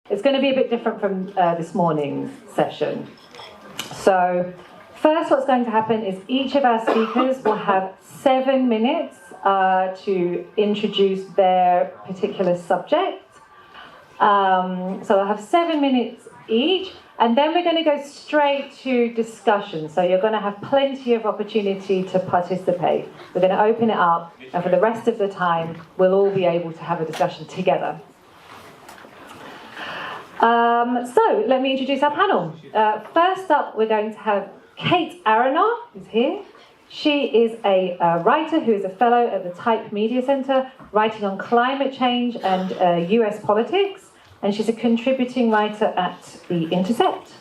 It's going to be a bit different from this morning's session. So first what's going to happen is each of our speakers will have 7 minutes to introduce their particular subject. So they'll have 7 minutes each, and then we're going to go straight to discussion. So you're going to have plenty of opportunity to participate. We're going to open it up, and for the rest of the time, we'll all be able to have a discussion together. So let me introduce our panel. First up, we're going to have Kate Aronoff, who's here. She is a writer who is a fellow at the Type Media Center, writing on climate change and US politics. And she's a contributing writer at The Intercept.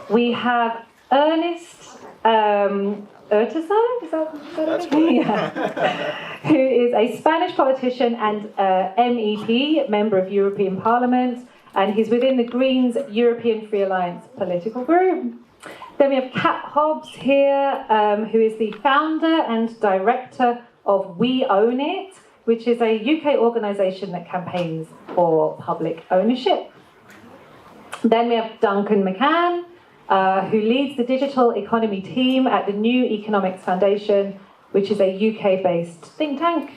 We have Ernest Urtasun, is that okay? Yeah. Who is a Spanish politician and MEP, member of European Parliament, and he's within the Greens European Free Alliance political group. Then we have Kat Hobbs here, who is the founder and director of We Own It, which is a UK organisation that campaigns for public ownership. Then we have Duncan McCann, who leads the digital economy team at the New Economics Foundation, which is a UK-based think tank.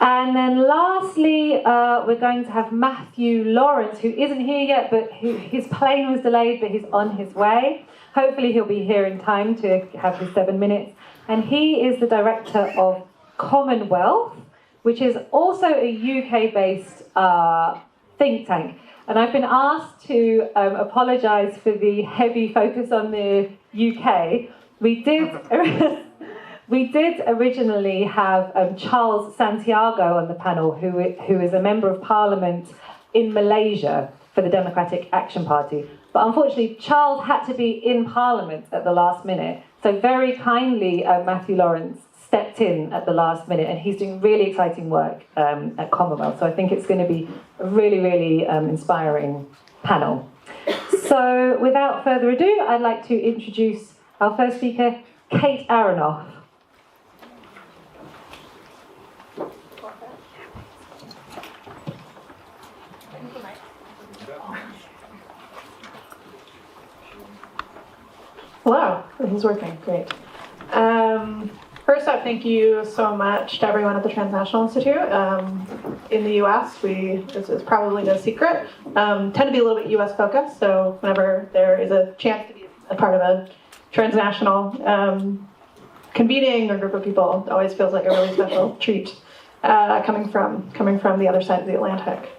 And then lastly, we're going to have Matthew Lawrence, who isn't here yet, but his plane was delayed, but he's on his way. Hopefully he'll be here in time to have his 7 minutes. And he is the director of Commonwealth, which is also a UK-based think tank. And I've been asked to apologise for the heavy focus on the UK. We did originally have Charles Santiago on the panel, who is a member of Parliament in Malaysia for the Democratic Action Party. But unfortunately, Charles had to be in Parliament at the last minute. So very kindly, Matthew Lawrence stepped in at the last minute, and he's doing really exciting work at Commonwealth. So I think it's going to be a really, really inspiring panel. So without further ado, I'd like to introduce our first speaker, Kate Aronoff. Hello, this is working, great. First up, thank you so much to everyone at the Transnational Institute. In the US, this is probably no secret, tend to be a little bit US focused, so whenever there is a chance to be a part of a transnational convening or group of people, it always feels like a really special treat coming from the other side of the Atlantic.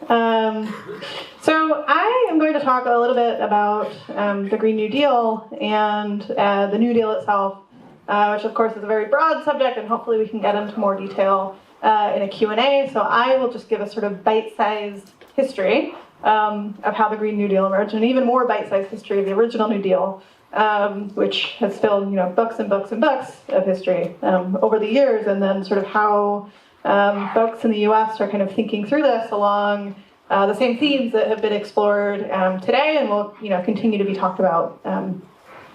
So I am going to talk a little bit about the Green New Deal and the New Deal itself, which of course is a very broad subject, and hopefully we can get into more detail in a Q&A. So I will just give a sort of bite-sized history of how the Green New Deal emerged, and an even more bite-sized history of the original New Deal, which has filled books and books and books of history over the years, and then sort of how folks in the US are kind of thinking through this along the same themes that have been explored today and will continue to be talked about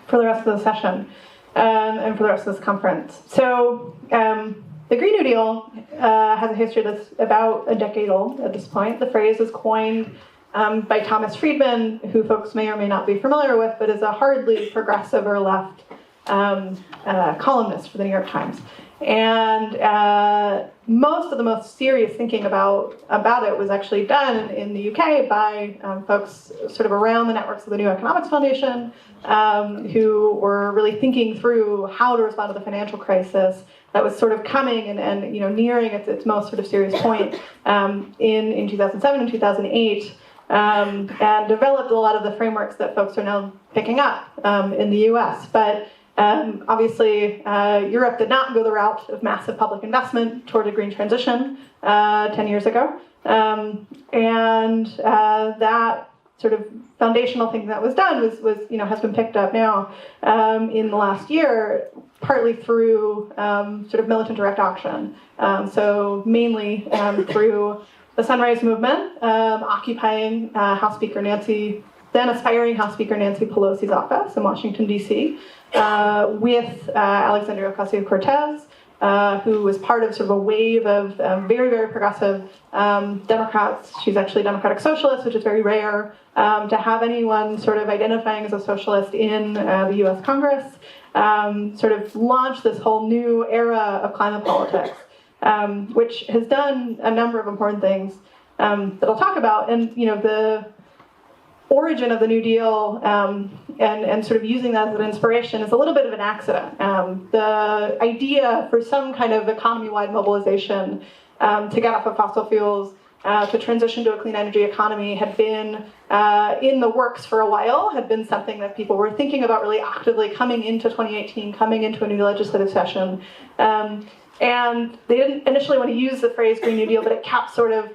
for the rest of the session and for the rest of this conference. So the Green New Deal has a history that's about a decade old at this point. The phrase was coined by Thomas Friedman, who folks may or may not be familiar with, but is a hardly progressive or left columnist for the New York Times. And most of the most serious thinking about it was actually done in the UK by folks sort of around the networks of the New Economics Foundation, who were really thinking through how to respond to the financial crisis that was sort of coming and nearing its most sort of serious point in 2007 and 2008, and developed a lot of the frameworks that folks are now picking up in the US. But obviously, Europe did not go the route of massive public investment toward a green transition 10 years ago. And that sort of foundational thing that was done has been picked up now in the last year, partly through sort of militant direct action. So mainly through the Sunrise Movement, occupying House Speaker then aspiring House Speaker Nancy Pelosi's office in Washington, D.C., with Alexandria Ocasio-Cortez who was part of sort of a wave of very, very progressive Democrats. She's actually a democratic socialist, which is very rare to have anyone sort of identifying as a socialist in the US Congress, sort of launched this whole new era of climate politics, which has done a number of important things that I'll talk about. And, the origin of the New Deal and sort of using that as an inspiration is a little bit of an accident. The idea for some kind of economy-wide mobilization to get off of fossil fuels, to transition to a clean energy economy had been in the works for a while, had been something that people were thinking about really actively coming into 2018, coming into a new legislative session. And they didn't initially want to use the phrase Green New Deal, but it kept sort of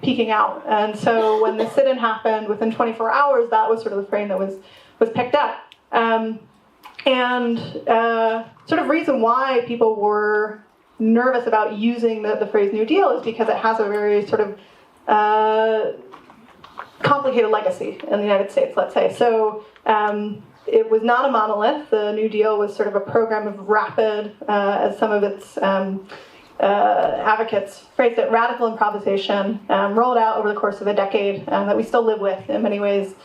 peaking out. And so when the sit-in happened, within 24 hours, that was sort of the frame that was picked up. Sort of reason why people were nervous about using the phrase New Deal is because it has a very sort of complicated legacy in the United States, let's say. So it was not a monolith. The New Deal was sort of a program of rapid, as some of its advocates phrased it, radical improvisation, rolled out over the course of a decade that we still live with in many ways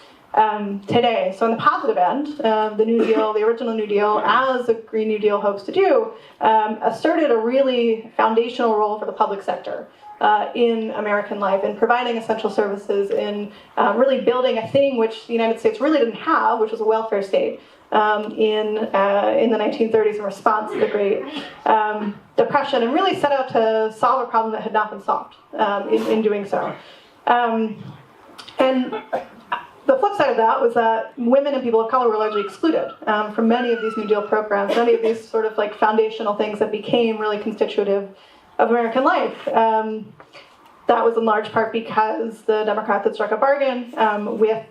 today. So on the positive end, the New Deal, the original New Deal, as the Green New Deal hopes to do, asserted a really foundational role for the public sector in American life, in providing essential services, in really building a thing which the United States really didn't have, which was a welfare state in the 1930s in response to the Great Depression, and really set out to solve a problem that had not been solved in doing so. And the flip side of that was that women and people of color were largely excluded from many of these New Deal programs, many of these sort of like foundational things that became really constitutive of American life. That was in large part because the Democrats had struck a bargain with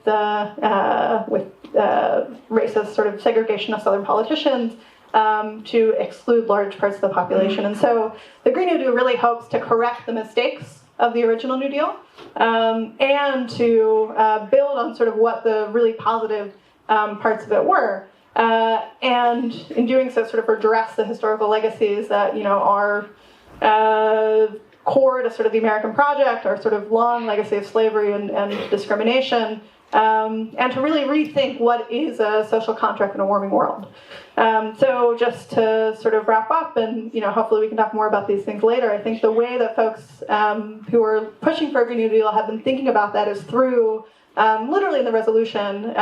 racist sort of segregation of Southern politicians to exclude large parts of the population. And so the Green New Deal really hopes to correct the mistakes of the original New Deal and to build on sort of what the really positive parts of it were. And in doing so, sort of address the historical legacies that, are core to sort of the American project, our sort of long legacy of slavery and discrimination, and to really rethink what is a social contract in a warming world. So just to sort of wrap up, and hopefully we can talk more about these things later, I think the way that folks who are pushing for a Green New Deal have been thinking about that is through, literally in the resolution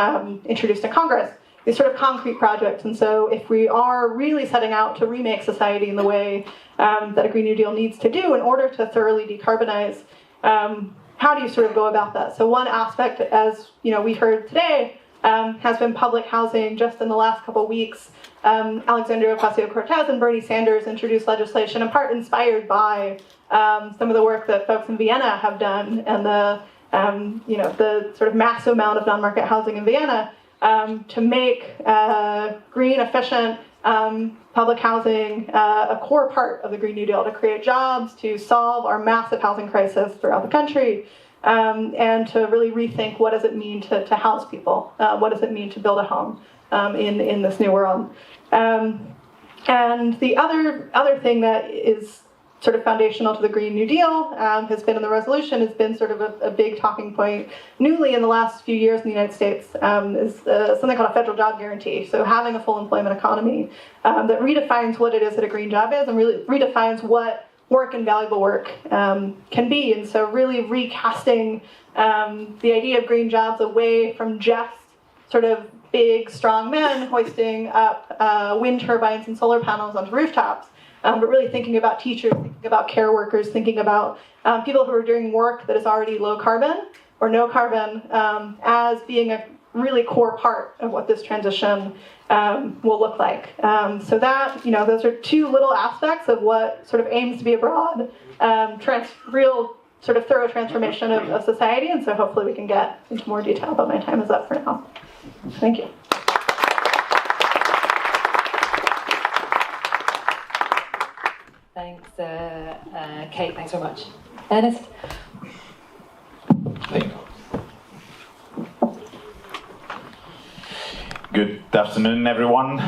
introduced in Congress, these sort of concrete projects. And so if we are really setting out to remake society in the way that a Green New Deal needs to do in order to thoroughly decarbonize, how do you sort of go about that? So one aspect, as we heard today, has been public housing. Just in the last couple of weeks, Alexandria Ocasio-Cortez and Bernie Sanders introduced legislation, in part inspired by some of the work that folks in Vienna have done, and the sort of massive amount of non-market housing in Vienna, to make green, efficient public housing a core part of the Green New Deal, to create jobs, to solve our massive housing crisis throughout the country, and to really rethink what does it mean to house people, what does it mean to build a home in this new world. And the other thing that is sort of foundational to the Green New Deal has been in the resolution, has been sort of a big talking point newly in the last few years in the United States, is something called a federal job guarantee. So having a full employment economy that redefines what it is that a green job is, and really redefines what work and valuable work can be. And so really recasting the idea of green jobs away from just sort of big, strong men hoisting up wind turbines and solar panels onto rooftops, but really thinking about teachers, thinking about care workers, thinking about people who are doing work that is already low carbon or no carbon as being a really core part of what this transition will look like. So that, those are two little aspects of what sort of aims to be a broad, real sort of thorough transformation of society. And so hopefully we can get into more detail, but my time is up for now. Thank you. Thanks, Kate. Thanks very much. Ernest? Thank you. Good afternoon, everyone.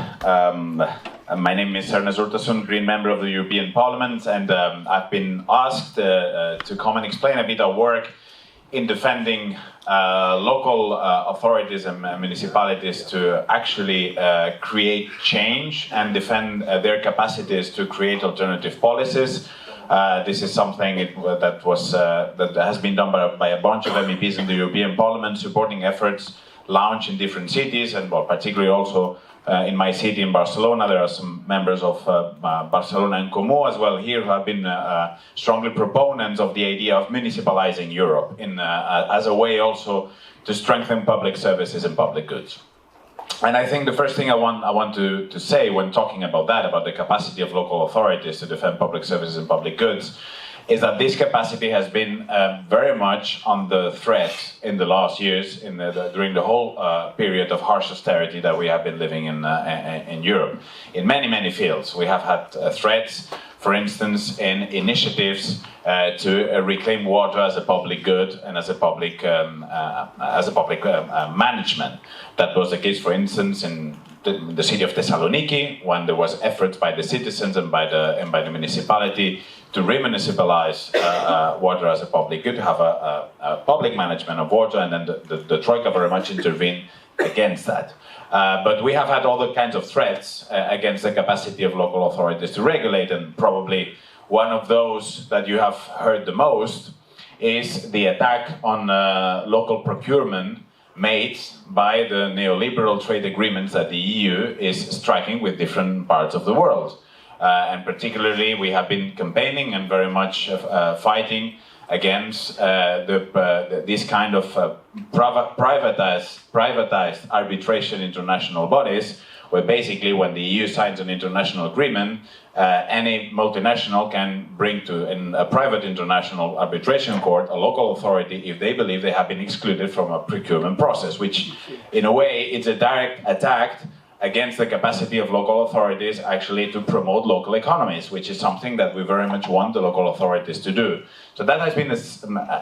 My name is Ernest Urtasun, Green member of the European Parliament, and I've been asked to come and explain a bit of work in defending local authorities and municipalities to actually create change and defend their capacities to create alternative policies. This is something that has been done by a bunch of MEPs in the European Parliament, supporting efforts launched in different cities, and particularly also in my city in Barcelona. There are some members of Barcelona en Comú as well here who have been strongly proponents of the idea of municipalizing Europe as a way also to strengthen public services and public goods. And I think the first thing I want to say when talking about that, about the capacity of local authorities to defend public services and public goods, is that this capacity has been very much under threat in the last years, during the whole period of harsh austerity that we have been living in Europe. In many fields, we have had threats, for instance, in initiatives to reclaim water as a public good and as a public management. That was the case, for instance, in the city of Thessaloniki, when there was efforts by the citizens and by the municipality to remunicipalize water as a public good, to have a public management of water, and then the Troika very much intervened against that. But we have had other kinds of threats against the capacity of local authorities to regulate, and probably one of those that you have heard the most is the attack on local procurement made by the neoliberal trade agreements that the EU is striking with different parts of the world. And particularly, we have been campaigning and very much fighting against this kind of privatized arbitration international bodies, where basically when the EU signs an international agreement, any multinational can bring to a private international arbitration court a local authority if they believe they have been excluded from a procurement process, which in a way is a direct attack against the capacity of local authorities actually to promote local economies, which is something that we very much want the local authorities to do. So that has been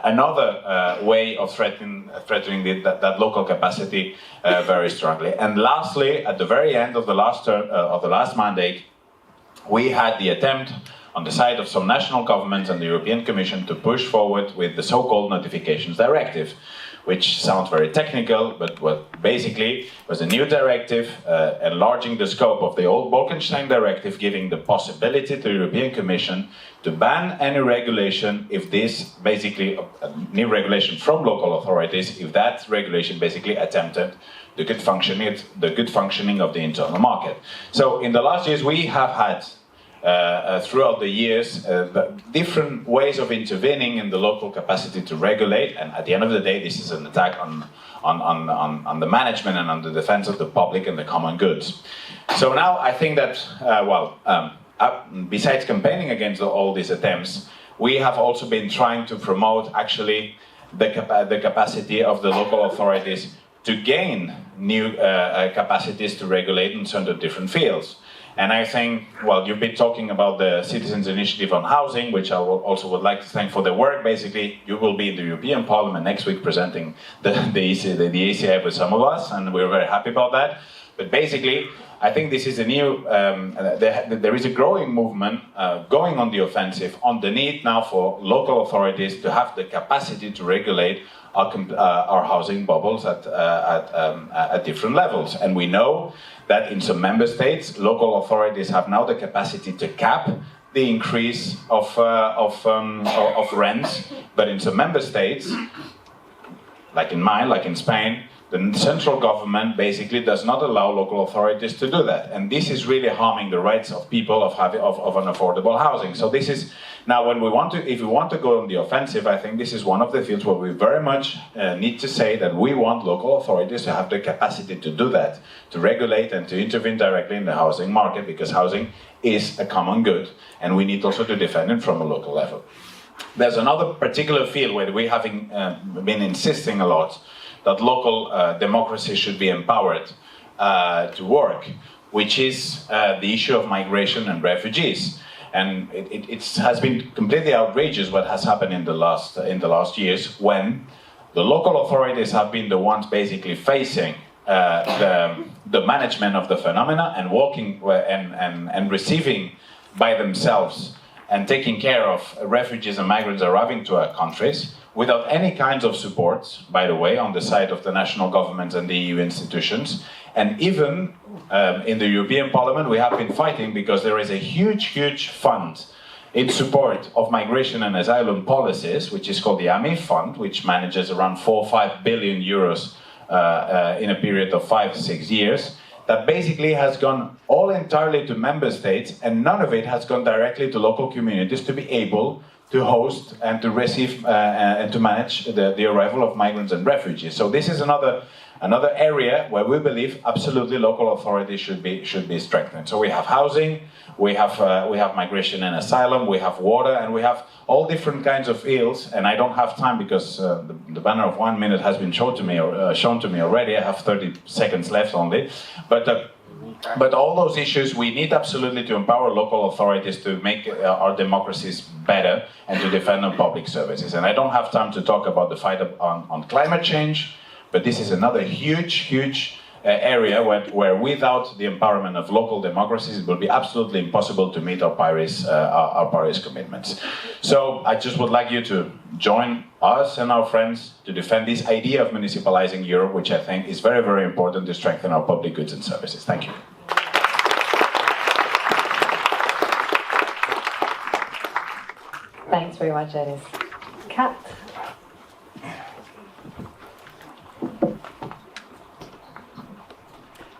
another way of threatening that local capacity very strongly. And lastly, at the very end of the last term, of the last mandate, we had the attempt on the side of some national governments and the European Commission to push forward with the so-called Notifications Directive, which sounds very technical, but what basically was a new directive enlarging the scope of the old Bolkestein directive, giving the possibility to the European Commission to ban any regulation if this basically, a new regulation from local authorities, if that regulation basically attempted the good functioning of the internal market. So in the last years we have had throughout the years, different ways of intervening in the local capacity to regulate, and at the end of the day, this is an attack on the management and on the defense of the public and the common goods. So now I think that, besides campaigning against all these attempts, we have also been trying to promote actually the capacity of the local authorities to gain new capacities to regulate in certain different fields. And I think, well, you've been talking about the Citizens' Initiative on Housing, which I also would like to thank for the work. Basically, you will be in the European Parliament next week presenting the ECI with some of us, and we're very happy about that. But basically, I think this is a new, there is a growing movement going on the offensive on the need now for local authorities to have the capacity to regulate our housing bubbles at different levels. And we know that in some member states, local authorities have now the capacity to cap the increase of rents, but in some member states, like in mine, like in Spain, the central government basically does not allow local authorities to do that, and this is really harming the rights of people of an affordable housing. So this is now if we want to go on the offensive, I think this is one of the fields where we very much need to say that we want local authorities to have the capacity to do that, to regulate and to intervene directly in the housing market, because housing is a common good, and we need also to defend it from a local level. There's another particular field where we have been insisting a lot that local democracy should be empowered to work, which is the issue of migration and refugees. And it has been completely outrageous what has happened in the last years, when the local authorities have been the ones basically facing the management of the phenomena and walking and receiving by themselves and taking care of refugees and migrants arriving to our countries without any kinds of support, by the way, on the side of the national governments and the EU institutions. And even in the European Parliament, we have been fighting because there is a huge fund in support of migration and asylum policies, which is called the AMIF Fund, which manages around 4 or 5 billion euros in a period of 5-6 years, that basically has gone all entirely to member states, and none of it has gone directly to local communities to be able to host and to receive and to manage the arrival of migrants and refugees. So this is another area where we believe absolutely local authorities should be strengthened. So we have housing, we have migration and asylum, we have water, and we have all different kinds of ills. And I don't have time because the banner of 1 minute has been shown to me already. I have 30 seconds left only, but all those issues, we need absolutely to empower local authorities to make our democracies better and to defend on public services. And I don't have time to talk about the fight on climate change, but this is another huge area where without the empowerment of local democracies, it will be absolutely impossible to meet our Paris commitments. So I just would like you to join us and our friends to defend this idea of municipalizing Europe, which I think is very important to strengthen our public goods and services. Thank you. Thanks very much, Dennis. Kat?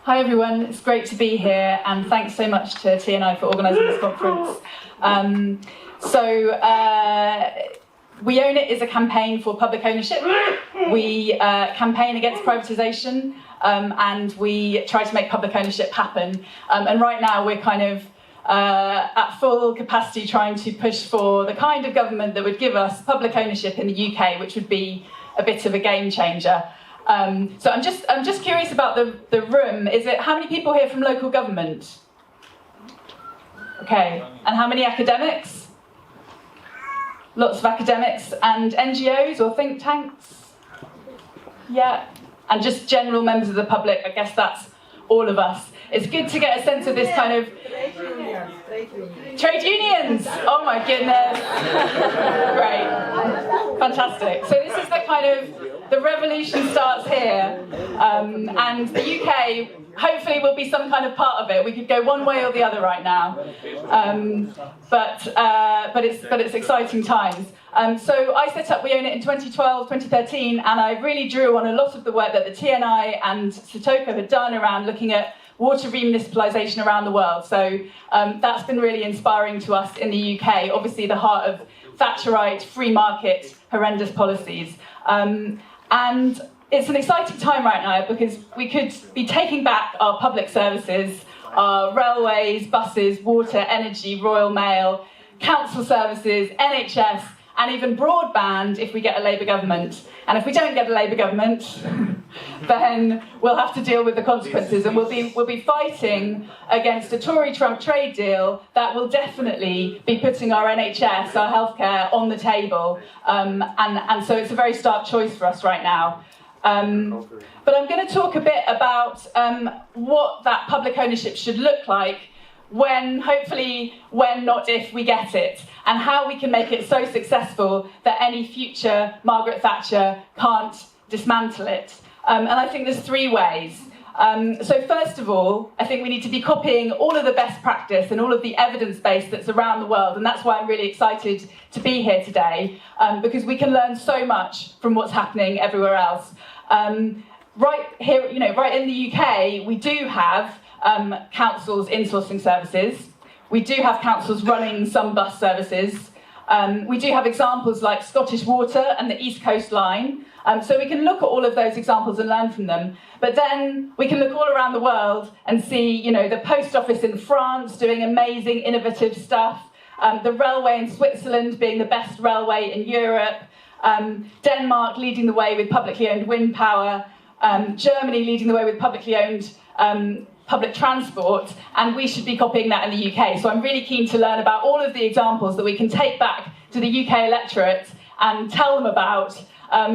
Hi everyone, it's great to be here, and thanks so much to TNI for organising this conference. We Own It is a campaign for public ownership. We campaign against privatisation, and we try to make public ownership happen. And right now we're kind of at full capacity trying to push for the kind of government that would give us public ownership in the UK, which would be a bit of a game changer. So I'm just curious about the room. How many people here from local government? Okay, and how many academics? Lots of academics and NGOs or think tanks? Yeah, and just general members of the public. I guess that's all of us. It's good to get a sense of this kind of... Trade unions! Oh my goodness. Great. Fantastic. So this is the kind of... The revolution starts here. And the UK hopefully will be some kind of part of it. We could go one way or the other right now. But it's exciting times. So I set up We Own It in 2012, 2013, and I really drew on a lot of the work that the TNI and Satoko had done around looking at water remunicipalisation around the world. So that's been really inspiring to us in the UK, obviously the heart of Thatcherite, free market, horrendous policies. And it's an exciting time right now because we could be taking back our public services, our railways, buses, water, energy, Royal Mail, council services, NHS, and even broadband if we get a Labour government. And if we don't get a Labour government, then we'll have to deal with the consequences, and we'll be fighting against a Tory-Trump trade deal that will definitely be putting our NHS, our healthcare, on the table. And so it's a very stark choice for us right now. But I'm going to talk a bit about what that public ownership should look like hopefully when, not if, we get it, and how we can make it so successful that any future Margaret Thatcher can't dismantle it. And I think there's 3 ways. So first of all, I think we need to be copying all of the best practice and all of the evidence base that's around the world, and that's why I'm really excited to be here today, because we can learn so much from what's happening everywhere else. Right here, right in the UK, we do have councils insourcing services. We do have councils running some bus services. We do have examples like Scottish Water and the East Coast Line. So we can look at all of those examples and learn from them. But then we can look all around the world and see, the post office in France doing amazing, innovative stuff. The railway in Switzerland being the best railway in Europe. Denmark leading the way with publicly owned wind power. Germany leading the way with publicly owned public transport, and we should be copying that in the UK. So I'm really keen to learn about all of the examples that we can take back to the UK electorate and tell them about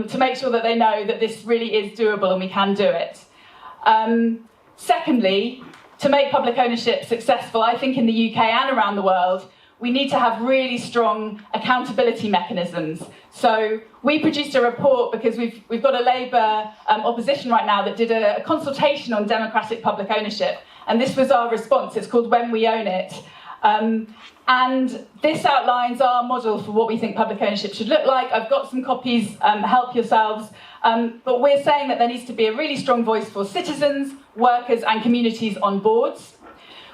to make sure that they know that this really is doable and we can do it. Secondly, to make public ownership successful, I think in the UK and around the world, we need to have really strong accountability mechanisms. So we produced a report because we've got a Labour opposition right now that did a consultation on democratic public ownership. And this was our response. It's called When We Own It. And this outlines our model for what we think public ownership should look like. I've got some copies, help yourselves. But we're saying that there needs to be a really strong voice for citizens, workers and communities on boards.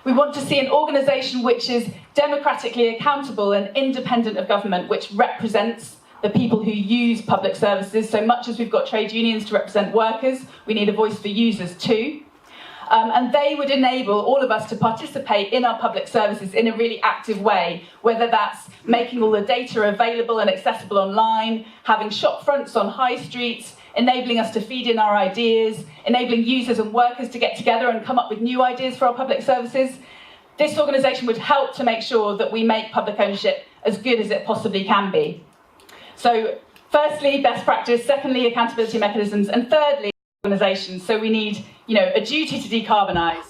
We want to see an organisation which is democratically accountable and independent of government, which represents the people who use public services. So much as we've got trade unions to represent workers, we need a voice for users too. And they would enable all of us to participate in our public services in a really active way, whether that's making all the data available and accessible online, having shop fronts on high streets, enabling us to feed in our ideas, enabling users and workers to get together and come up with new ideas for our public services. This organisation would help to make sure that we make public ownership as good as it possibly can be. So firstly, best practice, secondly, accountability mechanisms, and thirdly, organisations. So we need, a duty to decarbonise.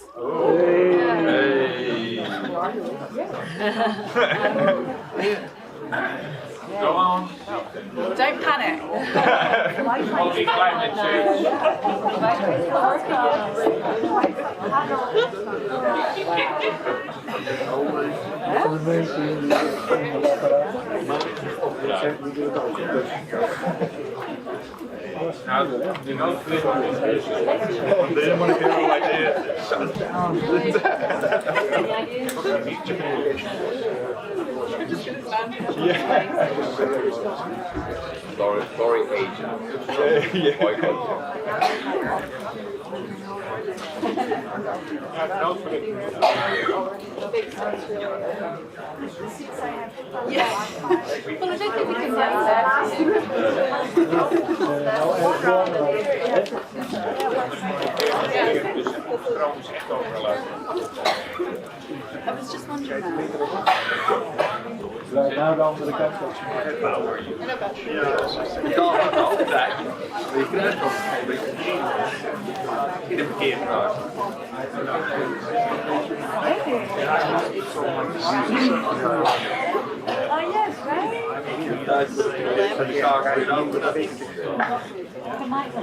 Go on. Don't panic. Only climate change. Now, you know, they didn't want to hear all ideas. Laurie Page. Well, I don't think we can get there. I was just wondering that. Nou de andere kant. In de parkeerplaats. Oh yes, right? Might work.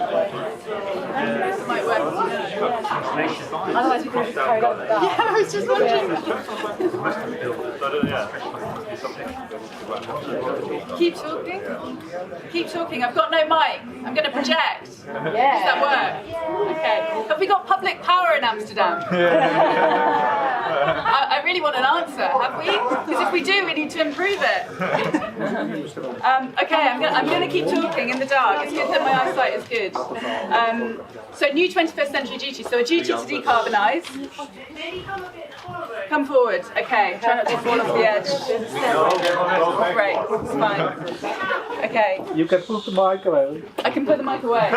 Otherwise we could have just carried on with that. Yeah, I was just wondering. Keep talking. Keep talking. I've got no mic. I'm going to project. Does that work? Okay. Have we got public power in Amsterdam? I really want an answer. Have we? Because if we do, we need to improve it. Okay, I'm going to keep talking in the dark. It's good that my eyesight is good. So new 21st century duty. So a duty to decarbonise. Come forward. Okay. Try not to fall off the edge. Great. It's fine. Okay. You can put the mic away. I can put the mic away.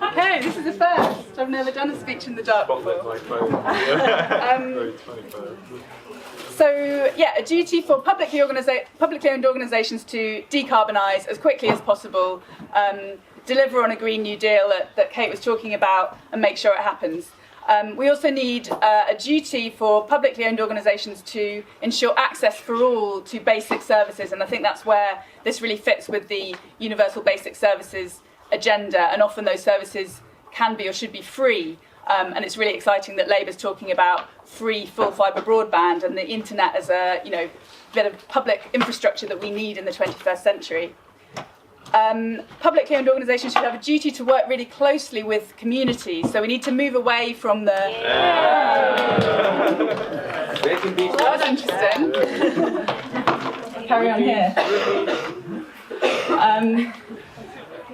Okay, this is a first. I've never done a speech in the dark before. So, yeah, a duty for publicly owned organisations to decarbonise as quickly as possible, deliver on a Green New Deal that Kate was talking about, and make sure it happens. We also need a duty for publicly owned organisations to ensure access for all to basic services, and I think that's where this really fits with the universal basic services agenda, and often those services can be or should be free. And it's really exciting that Labour's talking about free full fibre broadband and the internet as a bit of public infrastructure that we need in the 21st century. Publicly owned organisations should have a duty to work really closely with communities, so we need to move away from the... That was interesting. Carry on here.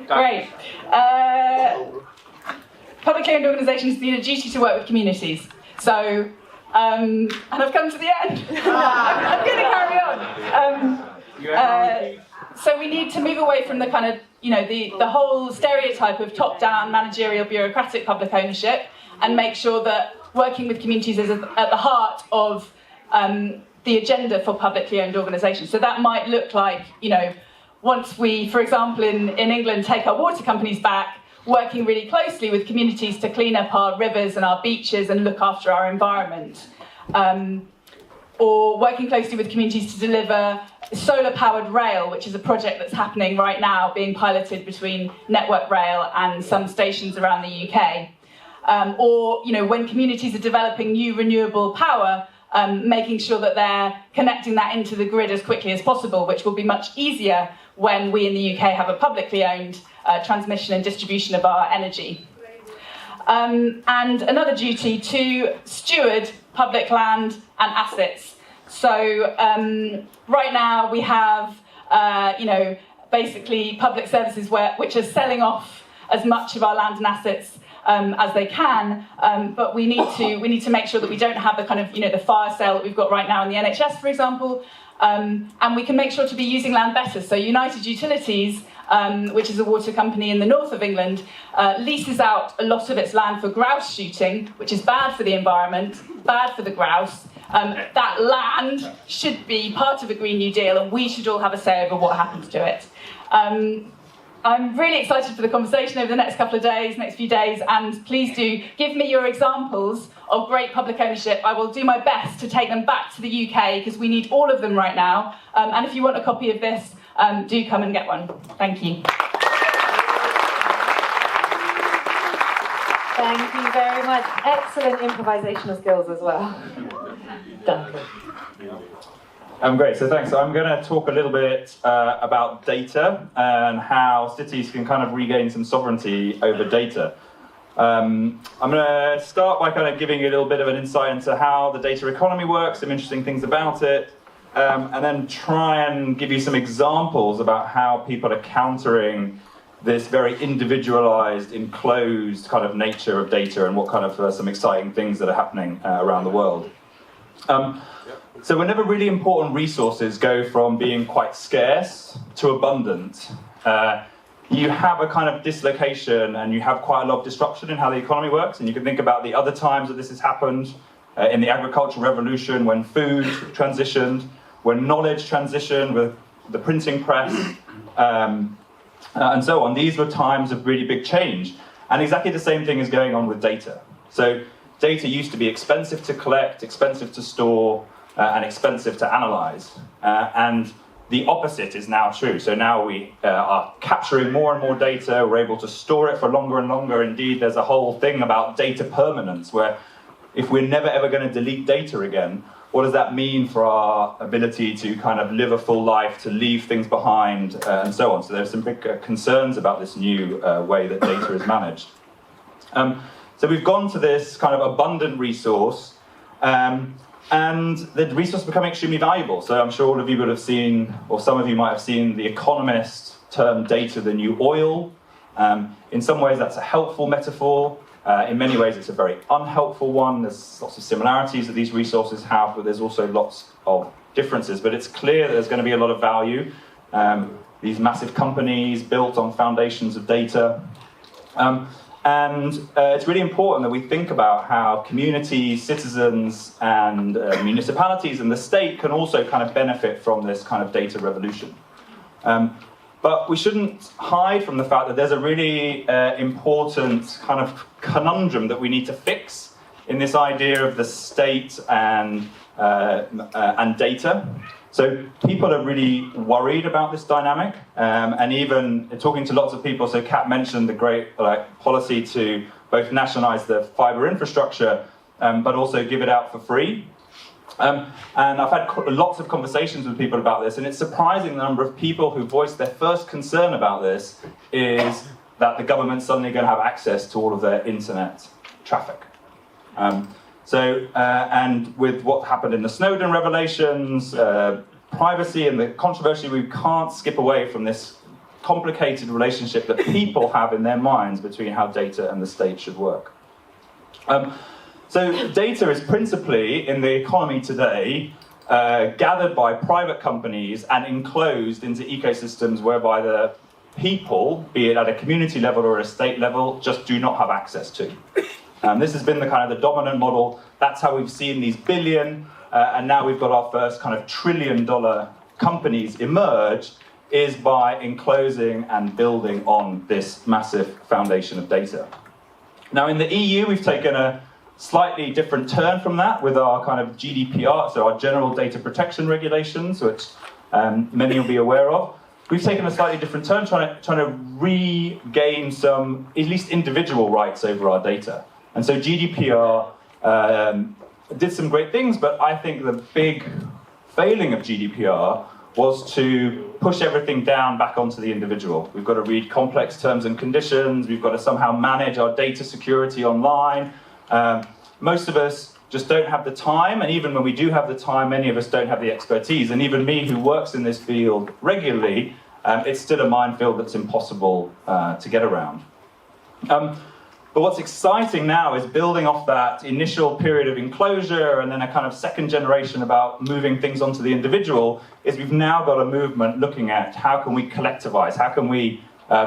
Great. Publicly owned organisations need a duty to work with communities. So, and I've come to the end. I'm going to carry on. So we need to move away from the kind of, the whole stereotype of top-down managerial bureaucratic public ownership, and make sure that working with communities is at the heart of the agenda for publicly owned organisations. So that might look like, once we, for example, in England, take our water companies back, working really closely with communities to clean up our rivers and our beaches and look after our environment. Or working closely with communities to deliver solar-powered rail, which is a project that's happening right now, being piloted between Network Rail and some stations around the UK. Or, when communities are developing new renewable power, making sure that they're connecting that into the grid as quickly as possible, which will be much easier when we in the UK have a publicly owned transmission and distribution of our energy. And another duty to steward public land and assets. So right now we have, basically public services which are selling off as much of our land and assets as they can, but we need to make sure that we don't have the kind of the fire sale that we've got right now in the NHS, for example, and we can make sure to be using land better. So United Utilities, which is a water company in the north of England, leases out a lot of its land for grouse shooting, which is bad for the environment, bad for the grouse. That land should be part of a Green New Deal, and we should all have a say over what happens to it. I'm really excited for the conversation over the next few days, and please do give me your examples of great public ownership. I will do my best to take them back to the UK, because we need all of them right now. And if you want a copy of this, do come and get one. Thank you. Thank you very much. Excellent improvisational skills as well. Duncan. Great, so thanks. So I'm going to talk a little bit about data and how cities can kind of regain some sovereignty over data. I'm going to start by kind of giving you a little bit of an insight into how the data economy works, some interesting things about it, and then try and give you some examples about how people are countering this very individualized, enclosed kind of nature of data and what kind of some exciting things that are happening around the world. So whenever really important resources go from being quite scarce to abundant, you have a kind of dislocation and you have quite a lot of disruption in how the economy works. And you can think about the other times that this has happened, in the agricultural revolution, when food transitioned, when knowledge transitioned with the printing press, and so on. These were times of really big change. And exactly the same thing is going on with data. So data used to be expensive to collect, expensive to store, and expensive to analyze. And the opposite is now true. So now we are capturing more and more data, we're able to store it for longer and longer. Indeed, there's a whole thing about data permanence, where if we're never ever going to delete data again, what does that mean for our ability to kind of live a full life, to leave things behind, and so on? So there's some big concerns about this new way that data is managed. So we've gone to this kind of abundant resource, and the resource is becoming extremely valuable. So I'm sure all of you will have seen, or some of you might have seen, The Economist term data the new oil. In some ways that's a helpful metaphor. In many ways it's a very unhelpful one. There's lots of similarities that these resources have, but there's also lots of differences. But it's clear that there's going to be a lot of value. These massive companies built on foundations of data. And it's really important that we think about how communities, citizens, and municipalities and the state can also kind of benefit from this kind of data revolution. But we shouldn't hide from the fact that there's a really important kind of conundrum that we need to fix in this idea of the state and data. So people are really worried about this dynamic, and even talking to lots of people. So Kat mentioned the great policy to both nationalise the fibre infrastructure, but also give it out for free. And I've had lots of conversations with people about this, and it's surprising the number of people who voiced their first concern about this is that the government's suddenly going to have access to all of their internet traffic. And with what happened in the Snowden revelations, privacy and the controversy, we can't skip away from this complicated relationship that people have in their minds between how data and the state should work. So data is principally, in the economy today, gathered by private companies and enclosed into ecosystems whereby the people, be it at a community level or a state level, just do not have access to. This has been the kind of the dominant model. That's how we've seen these billion, and now we've got our first kind of $1 trillion companies emerge is by enclosing and building on this massive foundation of data. Now, in the EU, we've taken a slightly different turn from that with our kind of GDPR, so our General Data Protection Regulations, which many will be aware of. We've taken a slightly different turn, trying to regain some, at least individual rights over our data. And so GDPR did some great things, but I think the big failing of GDPR was to push everything down back onto the individual. We've got to read complex terms and conditions, we've got to somehow manage our data security online. Most of us just don't have the time, and even when we do have the time, many of us don't have the expertise. And even me, who works in this field regularly, it's still a minefield that's impossible to get around. But what's exciting now is building off that initial period of enclosure and then a kind of second generation about moving things onto the individual, is we've now got a movement looking at how can we collectivize, how can we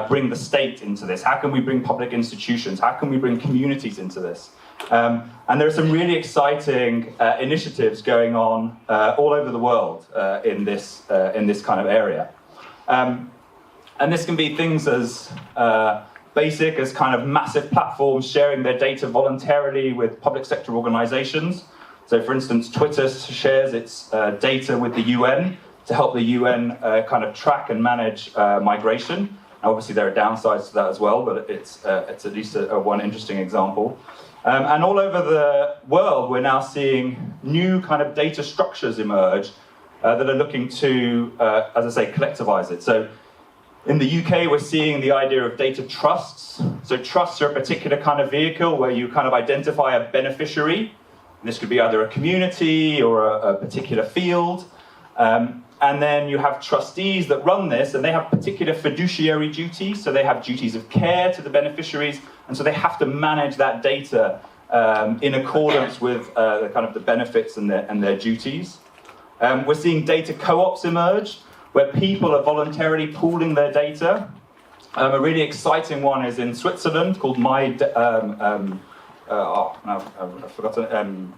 bring the state into this, how can we bring public institutions, how can we bring communities into this. And there are some really exciting initiatives going on all over the world in this kind of area. And this can be things as basic as kind of massive platforms sharing their data voluntarily with public sector organizations. So for instance, Twitter shares its data with the UN to help the UN kind of track and manage migration. Now, obviously there are downsides to that as well, but it's at least one interesting example. And all over the world, we're now seeing new kind of data structures emerge that are looking to, as I say, collectivize it. So in the UK, we're seeing the idea of data trusts. So trusts are a particular kind of vehicle where you kind of identify a beneficiary. This could be either a community or a particular field. And then you have trustees that run this, and they have particular fiduciary duties. So they have duties of care to the beneficiaries, and so they have to manage that data in accordance with the kind of the benefits and their duties. We're seeing data co-ops emerge, where people are voluntarily pooling their data. A really exciting one is in Switzerland called I've forgotten.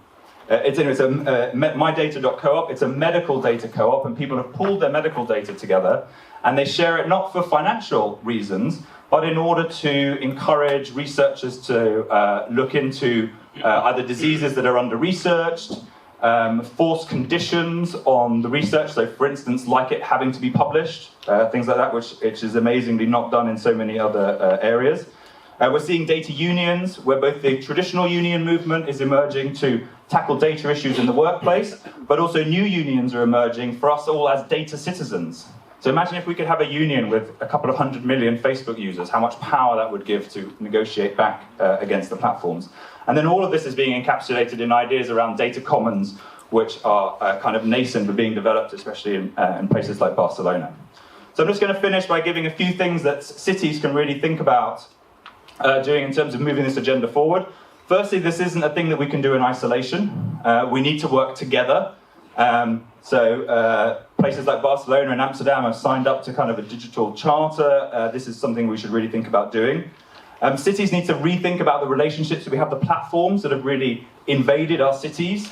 It's mydata.coop. It's a medical data co-op, and people have pooled their medical data together, and they share it not for financial reasons, but in order to encourage researchers to look into either diseases that are under-researched, force conditions on the research, so for instance, like it having to be published, things like that, which is amazingly not done in so many other areas. We're seeing data unions, where both the traditional union movement is emerging to tackle data issues in the workplace, but also new unions are emerging for us all as data citizens. So imagine if we could have a union with a couple of 100 million Facebook users, how much power that would give to negotiate back against the platforms. And then all of this is being encapsulated in ideas around data commons, which are kind of nascent but being developed, especially in places like Barcelona. So I'm just going to finish by giving a few things that cities can really think about doing in terms of moving this agenda forward. Firstly, this isn't a thing that we can do in isolation. We need to work together. Places like Barcelona and Amsterdam have signed up to kind of a digital charter. This is something we should really think about doing. Cities need to rethink about the relationships. We have the platforms that have really invaded our cities,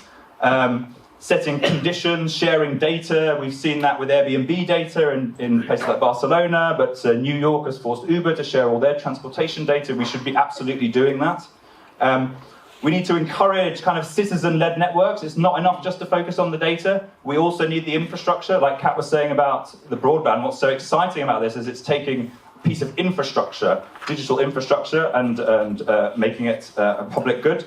setting conditions, sharing data. We've seen that with Airbnb data in places like Barcelona, but New York has forced Uber to share all their transportation data. We should be absolutely doing that. We need to encourage kind of citizen-led networks. It's not enough just to focus on the data. We also need the infrastructure, like Kat was saying about the broadband. What's so exciting about this is it's taking a piece of infrastructure, digital infrastructure, and making it a public good.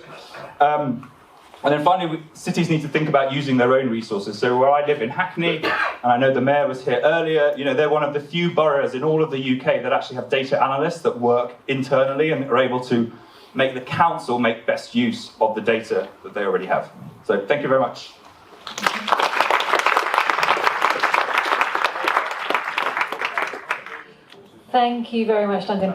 And then finally, cities need to think about using their own resources. So where I live in Hackney, and I know the mayor was here earlier, they're one of the few boroughs in all of the UK that actually have data analysts that work internally and are able to make the council make best use of the data that they already have. So thank you very much. Thank you very much, Duncan.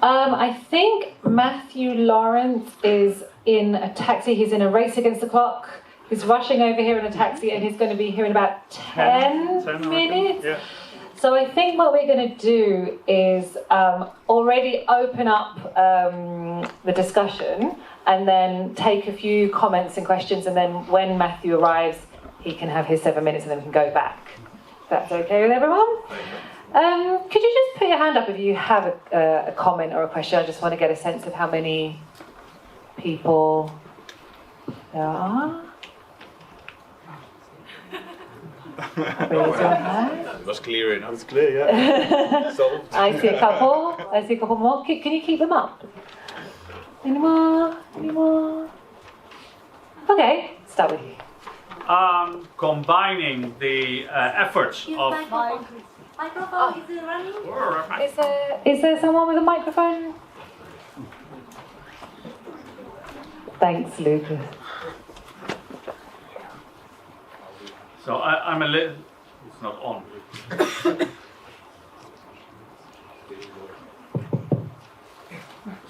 I think Matthew Lawrence is in a taxi. He's in a race against the clock. He's rushing over here in a taxi, and he's going to be here in about 10 minutes. Yeah. So I think what we're going to do is already open up the discussion and then take a few comments and questions, and then when Matthew arrives, he can have his 7 minutes and then we can go back. That's okay with everyone? Could you just put your hand up if you have a comment or a question? I just want to get a sense of how many people there are. Raise your hand. It was clear enough. It's clear, yeah. Solved. I see a couple. I see a couple more. Can you keep them up? Any more? Any more? Okay, start with you. Combining the efforts of Microphone is it running? Is there someone with a microphone? Thanks, Lucas. so I'm a little. It's not on.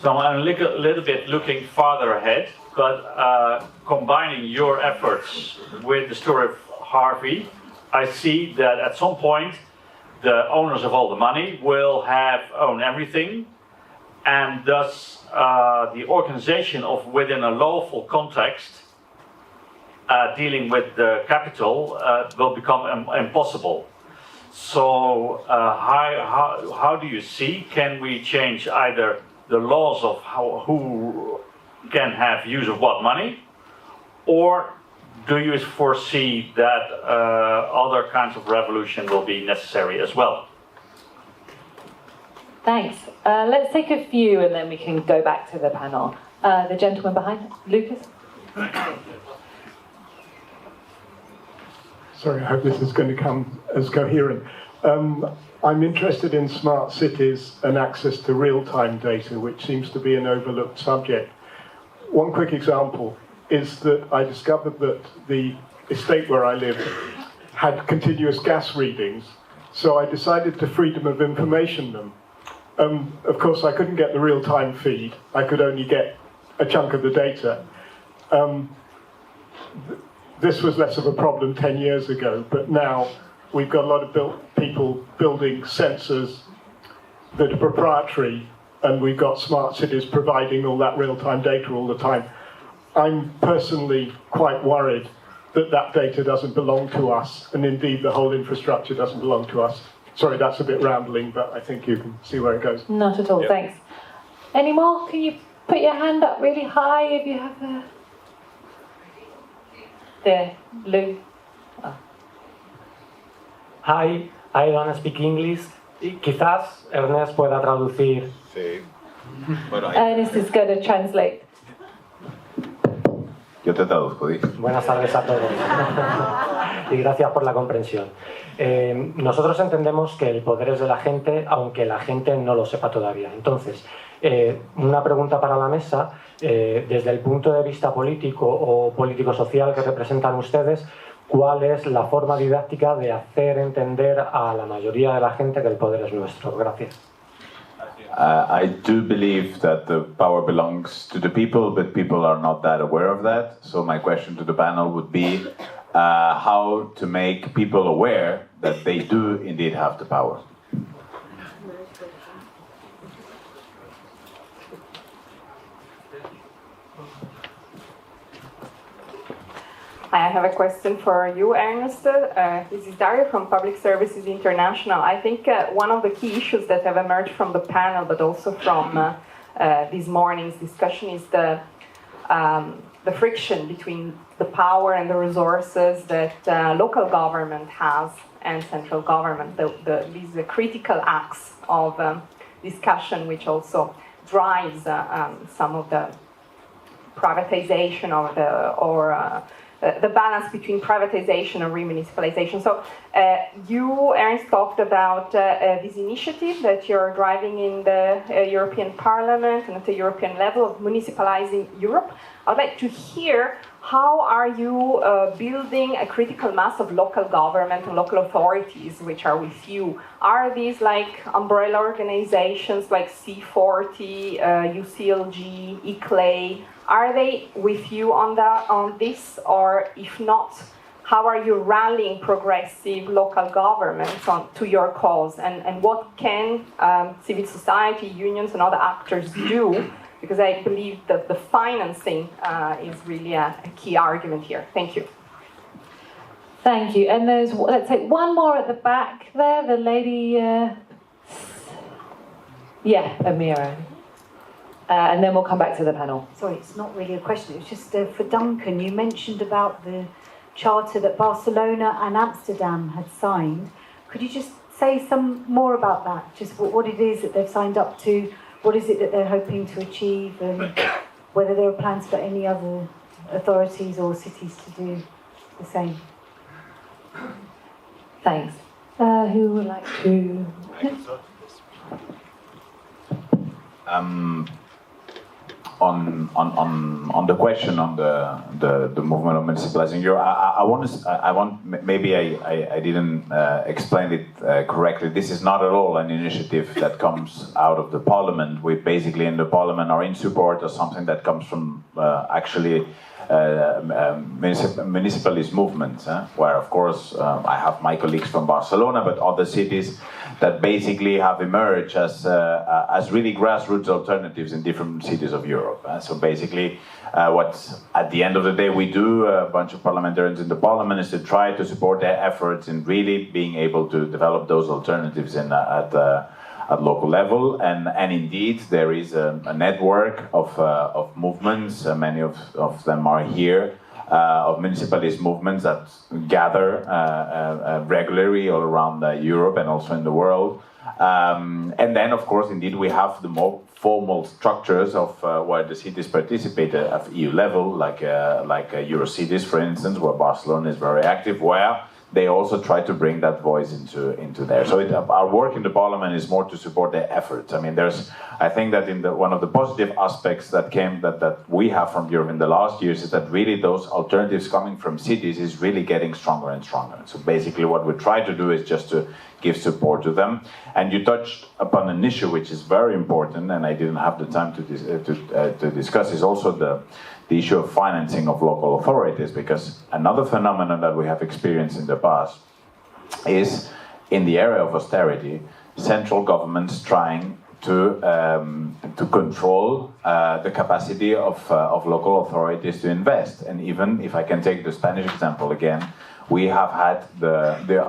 So I'm a little bit looking farther ahead, but combining your efforts with the story of Harvey, I see that at some point the owners of all the money will own everything, and thus the organization of within a lawful context dealing with the capital will become impossible. So how do you see, can we change either the laws of who can have use of what money, or do you foresee that other kinds of revolution will be necessary as well? Thanks. Let's take a few and then we can go back to the panel. The gentleman behind, Lucas. Sorry, I hope this is going to come as coherent. I'm interested in smart cities and access to real-time data, which seems to be an overlooked subject. One quick example is that I discovered that the estate where I live had continuous gas readings, so I decided to Freedom of Information them. Of course, I couldn't get the real-time feed. I could only get a chunk of the data. This was less of a problem 10 years ago, but now we've got a lot of people building sensors that are proprietary, and we've got smart cities providing all that real-time data all the time. I'm personally quite worried that that data doesn't belong to us, and indeed the whole infrastructure doesn't belong to us. Sorry, that's a bit rambling, but I think you can see where it goes. Not at all, thanks. Any more? Can you put your hand up really high if you have a... There, Lou. Oh. Hi, I don't speak English. Quizás Ernest pueda traducir. Sí. Bueno, Ernest is going to translate. yo te traduzco, di. Buenas tardes a todos y gracias por la comprensión. Nosotros entendemos que el poder es de la gente, aunque la gente no lo sepa todavía. Entonces, una pregunta para la mesa, desde el punto de vista político o político-social que representan ustedes, ¿cuál es la forma didáctica de hacer entender a la mayoría de la gente que el poder es nuestro? Gracias. I do believe that the power belongs to the people, but people are not that aware of that. So my question to the panel would be how to make people aware that they do indeed have the power. I have a question for you, Ernest. This is Dario from Public Services International. I think one of the key issues that have emerged from the panel, but also from this morning's discussion, is the friction between the power and the resources that local government has and central government. These critical acts of discussion, which also drives some of the privatization the balance between privatization and remunicipalization. So you, Ernst, talked about this initiative that you're driving in the European Parliament and at the European level of municipalizing Europe. I'd like to hear, how are you building a critical mass of local government and local authorities which are with you? Are these like umbrella organizations like C40, UCLG, ICLEI? Are they with you on this, or if not, how are you rallying progressive local governments to your cause? And what can civil society, unions and other actors do? Because I believe that the financing is really a key argument here. Thank you. Thank you. And there's, let's take one more at the back there, the lady, Amira. And then we'll come back to the panel. Sorry, it's not really a question. It's just for Duncan. You mentioned about the charter that Barcelona and Amsterdam had signed. Could you just say some more about that? Just what it is that they've signed up to, what is it that they're hoping to achieve, and whether there are plans for any other authorities or cities to do the same. Thanks. Who would like to? On the question on the movement of municipalizing Europe, maybe I didn't explain it correctly. This is not at all an initiative that comes out of the parliament. We basically in the parliament are in support of something that comes from actually municipalist movements, where of course I have my colleagues from Barcelona, but other cities that basically have emerged as really grassroots alternatives in different cities of Europe. So basically, what at the end of the day we do, a bunch of parliamentarians in the parliament, is to try to support their efforts in really being able to develop those alternatives at local level. And indeed, there is a network of movements. Many of them are here. Of municipalist movements that gather regularly all around Europe and also in the world. And then, of course, indeed, we have the more formal structures of where the cities participate at EU level, like Eurocities, for instance, where Barcelona is very active, where they also try to bring that voice into there. So our work in the parliament is more to support their efforts. I mean, I think that one of the positive aspects that we have from Europe in the last years is that really those alternatives coming from cities is really getting stronger and stronger. So basically what we try to do is just to give support to them. And you touched upon an issue which is very important, and I didn't have the time to discuss, is also the issue of financing of local authorities, because another phenomenon that we have experienced in the past is in the area of austerity, central governments trying to control the capacity of local authorities to invest. And even if I can take the Spanish example again, we have had the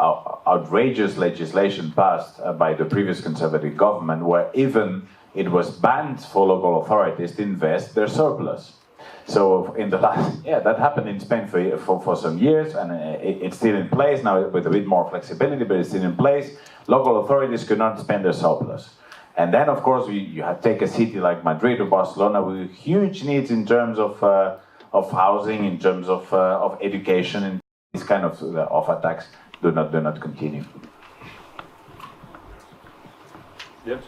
outrageous legislation passed by the previous conservative government, where even it was banned for local authorities to invest their surplus. So in the last, that happened in Spain for some years, and it's still in place now with a bit more flexibility, but it's still in place. Local authorities could not spend their surplus. And then, of course, you take a city like Madrid or Barcelona with huge needs in terms of housing, in terms of education, and these kind of attacks do not continue. Yeah,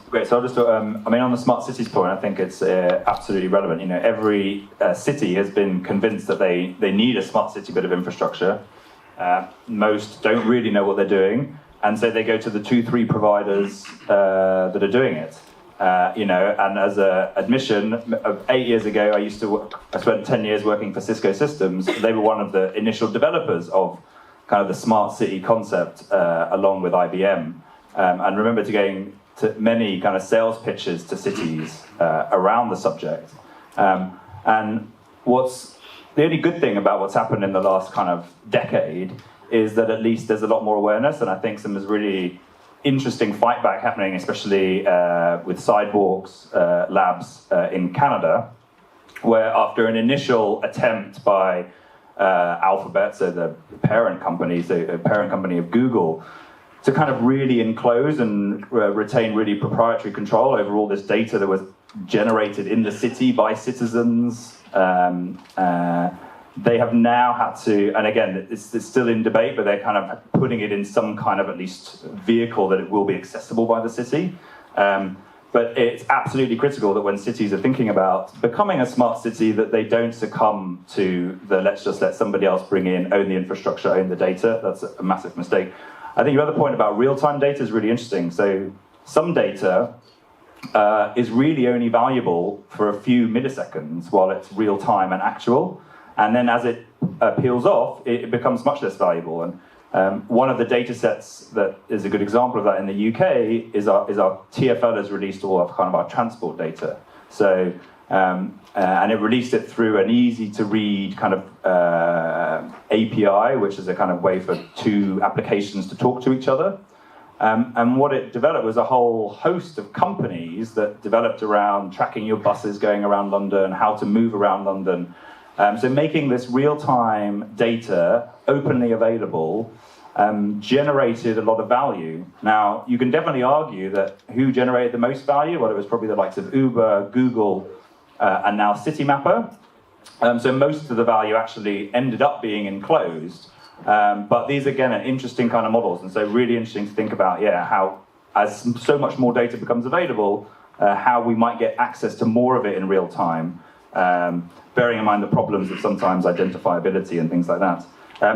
great. So I'll just, on the smart cities point, I think it's absolutely relevant. You know, every city has been convinced that they need a smart city bit of infrastructure. Most don't really know what they're doing, and so they go to the 2-3 providers that are doing it. And as an admission, 8 years ago, I spent 10 years working for Cisco Systems. They were one of the initial developers of kind of the smart city concept, along with IBM. And remember going to many kind of sales pitches to cities around the subject. And what's the only good thing about what's happened in the last kind of decade is that at least there's a lot more awareness, and I think some is really interesting fight back happening, especially with Sidewalks Labs in Canada, where after an initial attempt by Alphabet, so the parent company of Google, to kind of really enclose and retain really proprietary control over all this data that was generated in the city by citizens. They have now had to, and again, it's still in debate, but they're kind of putting it in some kind of at least vehicle that it will be accessible by the city. But it's absolutely critical that when cities are thinking about becoming a smart city, that they don't succumb to the let's just let somebody else bring in, own the infrastructure, own the data. That's a massive mistake. I think your other point about real-time data is really interesting. So some data is really only valuable for a few milliseconds while it's real-time and actual. And then as it peels off, it becomes much less valuable. And one of the data sets that is a good example of that in the UK is our TfL has released all of kind of our transport data. So And it released it through an easy-to-read kind of API, which is a kind of way for two applications to talk to each other. And what it developed was a whole host of companies that developed around tracking your buses going around London, how to move around London. So making this real-time data openly available generated a lot of value. Now, you can definitely argue that who generated the most value? Well, it was probably the likes of Uber, Google, and now Citymapper. So most of the value actually ended up being enclosed. But these, again, are interesting kind of models, and so really interesting to think about, how, as so much more data becomes available, how we might get access to more of it in real time, bearing in mind the problems of sometimes identifiability and things like that.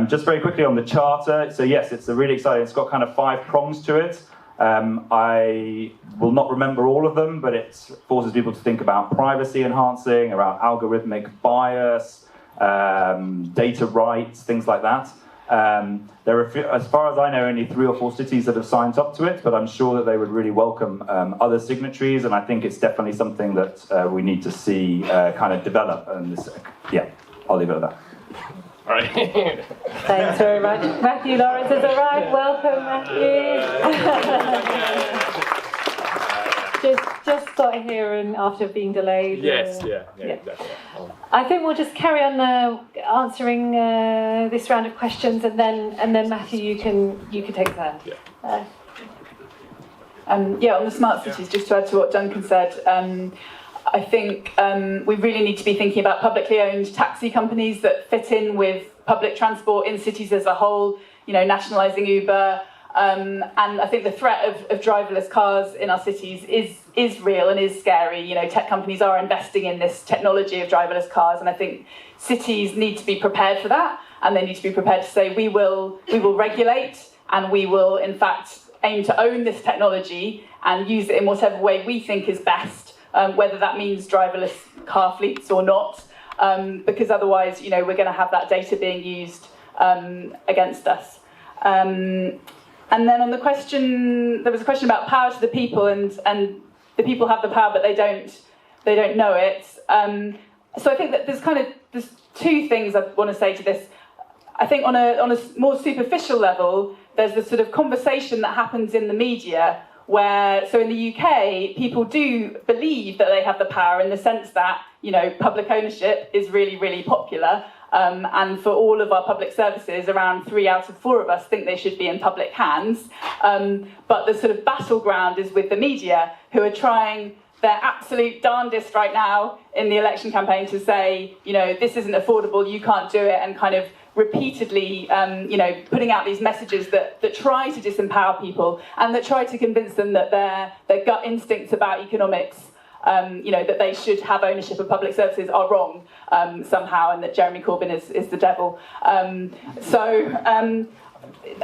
Just very quickly on the charter, so yes, it's a really exciting, it's got kind of 5 prongs to it. I will not remember all of them, but it forces people to think about privacy enhancing, around algorithmic bias, data rights, things like that. There are, as far as I know, only 3 or 4 cities that have signed up to it, but I'm sure that they would really welcome other signatories, and I think it's definitely something that we need to see kind of develop. And this, I'll leave it at that. All right. Thanks very much. Matthew Lawrence has arrived. Welcome, Matthew. Just got here and after being delayed. Yes, exactly. I think we'll just carry on answering this round of questions, and then Matthew, you can take the hand. On the smart cities, just to add to what Duncan said, I think we really need to be thinking about publicly owned taxi companies that fit in with public transport in cities as a whole, nationalising Uber. And I think the threat of driverless cars in our cities is real and is scary. Tech companies are investing in this technology of driverless cars, and I think cities need to be prepared for that, and they need to be prepared to say, we will regulate, and we will, in fact, aim to own this technology and use it in whatever way we think is best. Whether that means driverless car fleets or not, because otherwise, we're going to have that data being used against us. And then on the question, there was a question about power to the people, and the people have the power, but they don't know it. So I think that there's 2 things I want to say to this. I think on a more superficial level, there's this sort of conversation that happens in the media where, so in the UK, people do believe that they have the power in the sense that, public ownership is really, really popular. And for all of our public services, around 3 out of 4 of us think they should be in public hands. But the sort of battleground is with the media, who are trying their absolute darndest right now in the election campaign to say, this isn't affordable, you can't do it, and kind of repeatedly, putting out these messages that try to disempower people and that try to convince them that their gut instincts about economics, that they should have ownership of public services are wrong somehow, and that Jeremy Corbyn is the devil.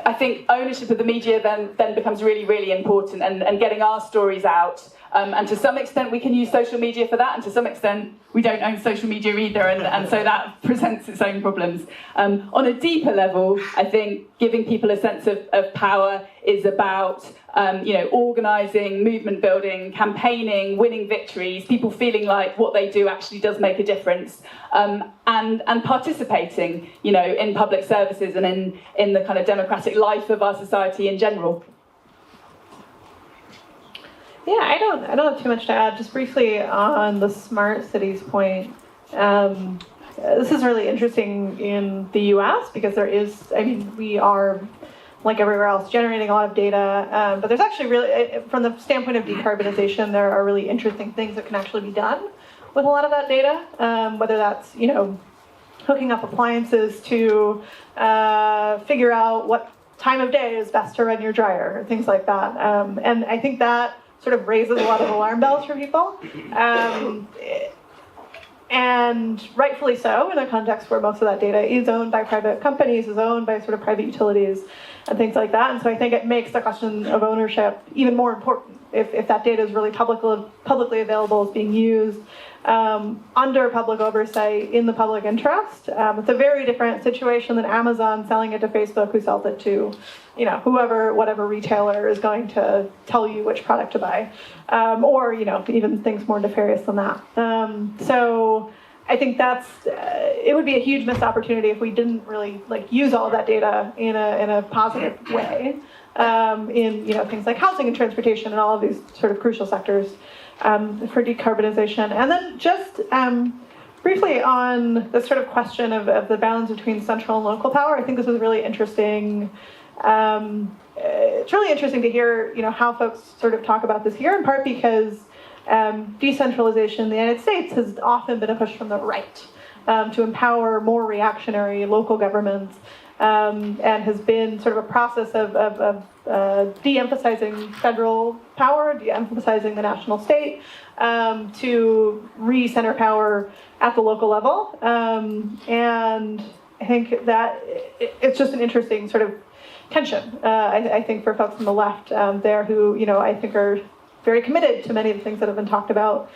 I think ownership of the media then becomes really, really important, and getting our stories out. And to some extent, we can use social media for that, and to some extent, we don't own social media either, and so that presents its own problems. On a deeper level, I think giving people a sense of power is about organising, movement building, campaigning, winning victories, people feeling like what they do actually does make a difference, and participating, in public services and in the kind of democratic life of our society in general. Yeah, I don't have too much to add. Just briefly on the smart cities point. This is really interesting in the US because we are, like everywhere else, generating a lot of data. But there's actually really, from the standpoint of decarbonization, there are really interesting things that can actually be done with a lot of that data. Whether that's, hooking up appliances to figure out what time of day is best to run your dryer, or things like that. And I think that sort of raises a lot of alarm bells for people. And rightfully so, in a context where most of that data is owned by private companies, is owned by sort of private utilities. and things like that. And so I think it makes the question of ownership even more important if that data is really publicly available, is being used under public oversight in the public interest. It's a very different situation than Amazon selling it to Facebook, who sells it to, whatever retailer is going to tell you which product to buy, or even things more nefarious than that. So I think it would be a huge missed opportunity if we didn't really use all of that data in a positive way in things like housing and transportation and all of these sort of crucial sectors for decarbonization. And then just briefly on the sort of question of the balance between central and local power, I think this was really interesting. It's really interesting to hear how folks sort of talk about this here, in part because decentralization in the United States has often been a push from the right to empower more reactionary local governments, and has been sort of a process of de-emphasizing federal power, de-emphasizing the national state, to re-center power at the local level. And I think that it's just an interesting sort of tension, I think, for folks on the left there who, I think are very committed to many of the things that have been talked about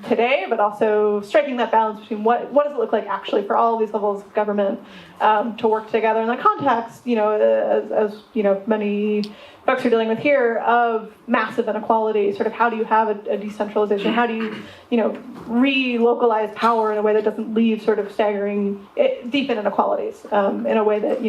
today, but also striking that balance between what does it look like actually for all of these levels of government to work together in the context, as many folks are dealing with here, of massive inequality. Sort of how do you have a decentralization? How do you, re-localize power in a way that doesn't leave sort of staggering, deep inequalities in a way that,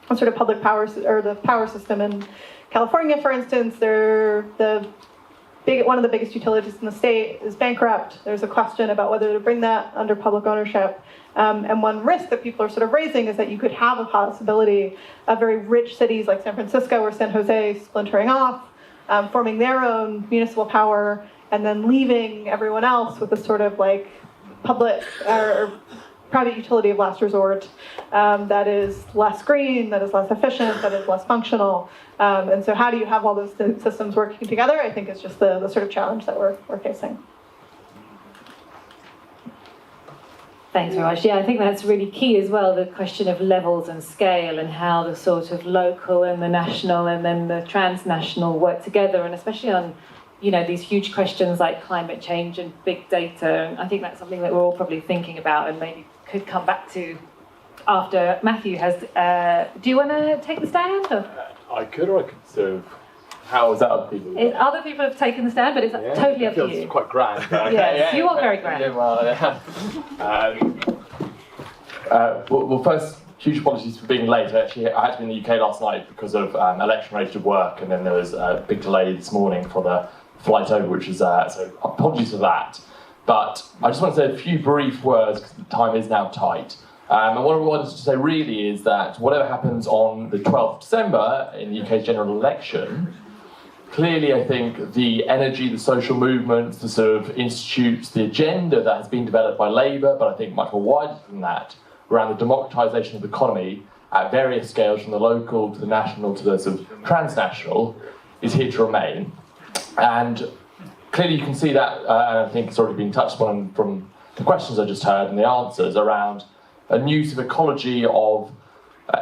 sort of public power, or the power system in California, for instance, one of the biggest utilities in the state is bankrupt. There's a question about whether to bring that under public ownership. And one risk that people are sort of raising is that you could have a possibility of very rich cities like San Francisco or San Jose splintering off, forming their own municipal power, and then leaving everyone else with a sort of public or private utility of last resort that is less green, that is less efficient, that is less functional. And so how do you have all those systems working together, I think is just the sort of challenge that we're facing. Thanks very much. Yeah, I think that's really key as well, the question of levels and scale, and how the sort of local and the national and then the transnational work together, and especially on these huge questions like climate change and big data. And I think that's something that we're all probably thinking about and maybe could come back to after Matthew has. Do you want to take the stand? Or? I could, or I could sort of. How was that other people? Other people have taken the stand, but it's totally up to you. It feels quite grand. Okay, yes, you are very grand. Yeah, well, first, huge apologies for being late. Actually, I had to be in the UK last night because of election-related work, and then there was a big delay this morning for the flight over, which is so apologies for that. But I just want to say a few brief words because the time is now tight. And what I wanted to say really is that whatever happens on the 12th of December in the UK's general election, clearly I think the energy, the social movements, the sort of institutes, the agenda that has been developed by Labour, but I think much more widely than that, around the democratisation of the economy at various scales, from the local to the national to the sort of transnational, is here to remain. And clearly you can see that, and I think it's already been touched upon from the questions I just heard and the answers, around a new sort of ecology of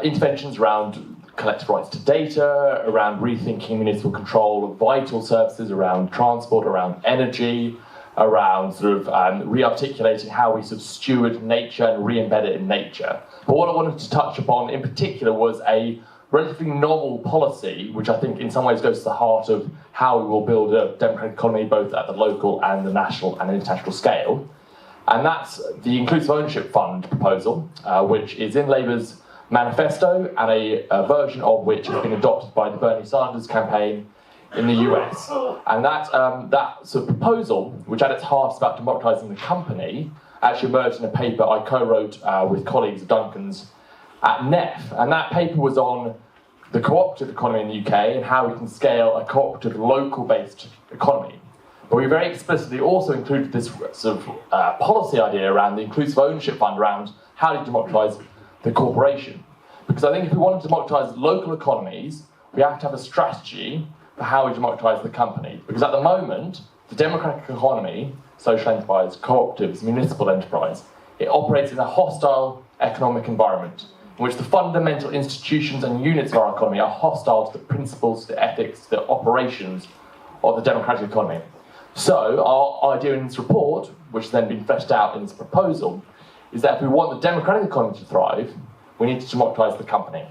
interventions around collective rights to data, around rethinking municipal control of vital services, around transport, around energy, around sort of re-articulating how we sort of steward nature and re-embed it in nature. But what I wanted to touch upon in particular was a relatively novel policy, which I think in some ways goes to the heart of how we will build a democratic economy both at the local and the national and international scale. And that's the Inclusive Ownership Fund proposal, which is in Labour's manifesto, and a version of which has been adopted by the Bernie Sanders campaign in the US. And that sort of proposal, which at its heart is about democratising the company, actually emerged in a paper I co-wrote with colleagues of Duncan's at NEF. And that paper was on the cooperative economy in the UK and how we can scale a cooperative local-based economy. But we very explicitly also included this sort of policy idea around the Inclusive Ownership Fund, around how do you democratise the corporation. Because I think if we want to democratise local economies, we have to have a strategy for how we democratise the company. Because at the moment, the democratic economy, social enterprise, cooperatives, municipal enterprise, it operates in a hostile economic environment in which the fundamental institutions and units of our economy are hostile to the principles, the ethics, the operations of the democratic economy. So our idea in this report, which has then been fleshed out in this proposal, is that if we want the democratic economy to thrive, we need to democratise the company.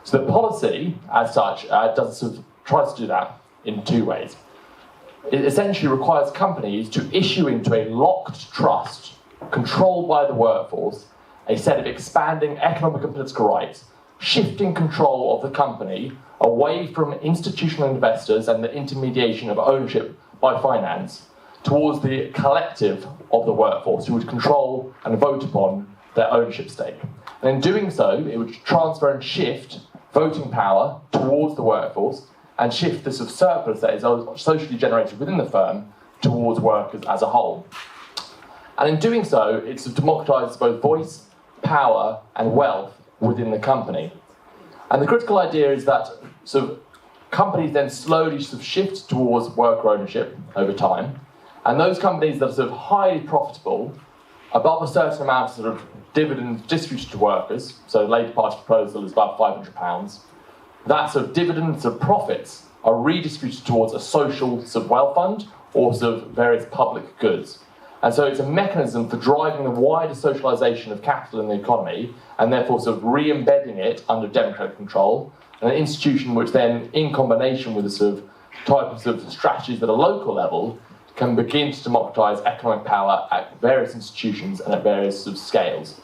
So the policy, as such, tries to do that in two ways. It essentially requires companies to issue into a locked trust, controlled by the workforce, a set of expanding economic and political rights, shifting control of the company away from institutional investors and the intermediation of ownership by finance towards the collective of the workforce who would control and vote upon their ownership stake. And in doing so, it would transfer and shift voting power towards the workforce and shift the sort of surplus that is socially generated within the firm towards workers as a whole. And in doing so, it sort of democratises both voice, power, and wealth within the company. And the critical idea is that sort of companies then slowly sort of shift towards worker ownership over time, and those companies that are sort of highly profitable, above a certain amount of sort of dividends distributed to workers, so the Labour Party proposal is about £500, that sort of dividends of profits are redistributed towards a social sort of wealth fund or sort of various public goods. And so it's a mechanism for driving the wider socialisation of capital in the economy and therefore sort of re-embedding it under democratic control, an institution which then, in combination with the sort of type of, strategies at a local level, can begin to democratise economic power at various institutions and at various sort of scales.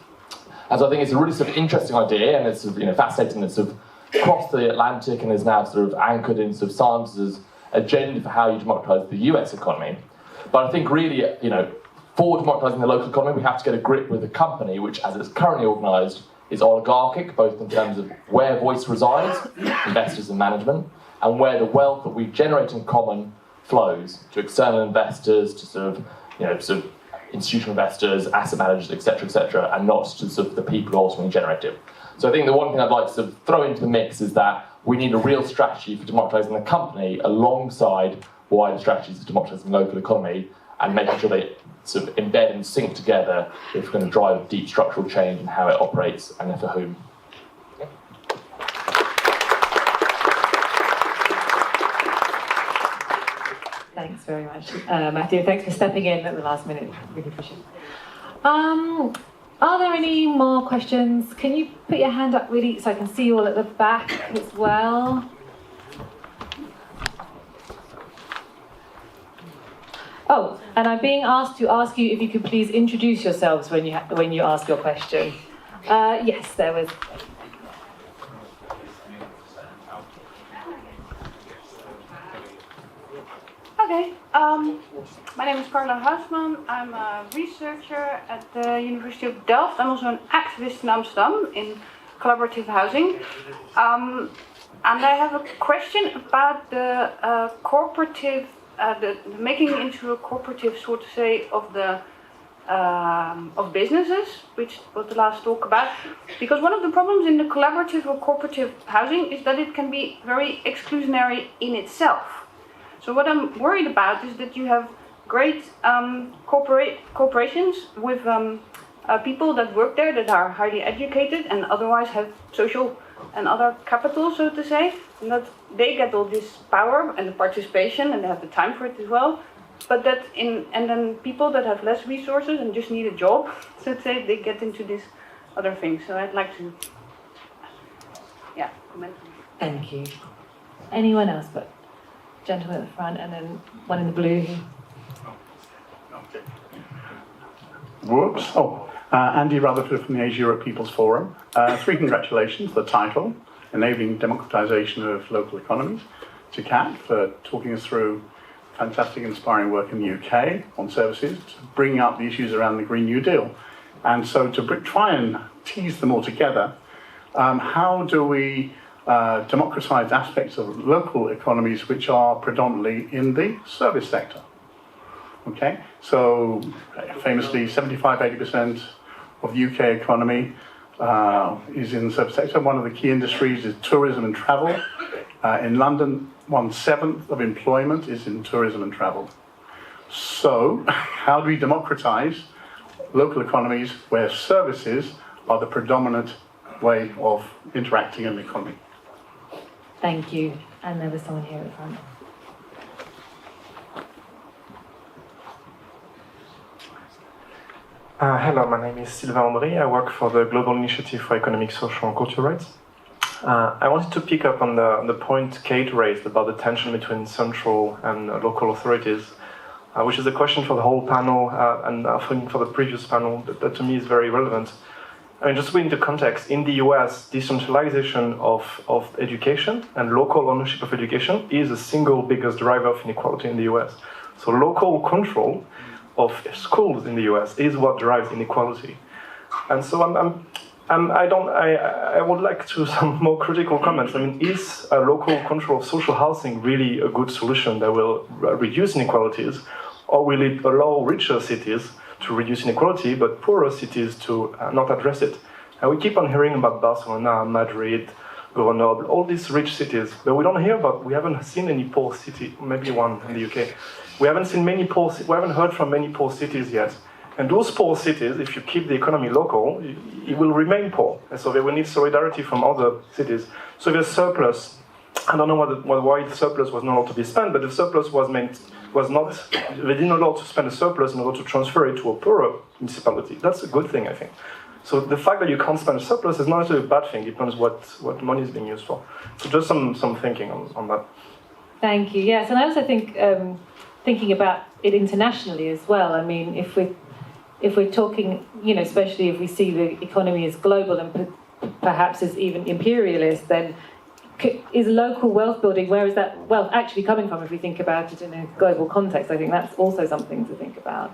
And so I think it's a really sort of interesting idea, and it's sort of, fascinating that sort of crossed the Atlantic and is now sort of anchored in sort of Sanders' agenda for how you democratise the US economy. But I think really, for democratising the local economy, we have to get a grip with the company, which, as it's currently organised, is oligarchic, both in terms of where voice resides, investors and management, and where the wealth that we generate in common flows to external investors, to sort of institutional investors, asset managers, etc., and not to sort of the people who ultimately generate it. So I think the one thing I'd like to sort of throw into the mix is that we need a real strategy for democratising the company alongside wider strategies for democratising the local economy and making sure they sort of embed and sync together if we're going to drive deep structural change in how it operates and for whom. Thanks very much, Matthew. Thanks for stepping in at the last minute. Really appreciate it. Are there any more questions? Can you put your hand up really so I can see you all at the back as well? Oh, and I'm being asked to ask you if you could please introduce yourselves when you ask your question. Yes, there was. Okay, my name is Carla Huisman. I'm a researcher at the University of Delft. I'm also an activist in Amsterdam in collaborative housing. And I have a question about the cooperative, the making into a cooperative, so to say, of businesses, which was the last talk about. Because one of the problems in the collaborative or cooperative housing is that it can be very exclusionary in itself. So what I'm worried about is that you have great corporations with people that work there that are highly educated and otherwise have social and other capital, so to say, and that they get all this power and the participation and they have the time for it as well. But and then people that have less resources and just need a job, so to say, they get into these other things. So I'd like to, comment. Thank you. Anyone else but? Gentleman at the front, and then one in the blue here. Okay. Whoops. Andy Rutherford from the Asia Europe People's Forum. 3 congratulations, the title, Enabling Democratisation of Local Economies, to Kat for talking us through fantastic, inspiring work in the UK on services, bringing up the issues around the Green New Deal. And so to try and tease them all together, how do we democratise aspects of local economies which are predominantly in the service sector? Okay, so famously 75-80% of the UK economy is in the service sector. One of the key industries is tourism and travel. In London, 1/7 of employment is in tourism and travel. So how do we democratise local economies where services are the predominant way of interacting in the economy. Thank you. And there was someone here at front. Hello, my name is Sylvain Aubry. I work for the Global Initiative for Economic, Social and Cultural Rights. I wanted to pick up on the point Kate raised about the tension between central and local authorities, which is a question for the whole panel and I think for the previous panel that to me is very relevant. I mean, just to put into context, in the US, decentralization of education and local ownership of education is the single biggest driver of inequality in the US. So local control of schools in the US is what drives inequality. And so I would like to some more critical comments. I mean, is a local control of social housing really a good solution that will reduce inequalities, or will it allow richer cities to reduce inequality, but poorer cities to not address it? And we keep on hearing about Barcelona, Madrid, Grenoble, all these rich cities, but we haven't seen any poor city, maybe one in the UK. We haven't heard from many poor cities yet. And those poor cities, if you keep the economy local, it will remain poor. And so they will need solidarity from other cities. So there's surplus. I don't know why the surplus was not allowed to be spent, but the surplus they didn't allow to spend a surplus in order to transfer it to a poorer municipality. That's a good thing, I think. So the fact that you can't spend a surplus is not necessarily a bad thing. It depends what money is being used for. So just some thinking on that. Thank you. Yes, and I also think thinking about it internationally as well. I mean, if we're talking, especially if we see the economy as global and perhaps as even imperialist, then is local wealth building, where is that wealth actually coming from if we think about it in a global context? I think that's also something to think about.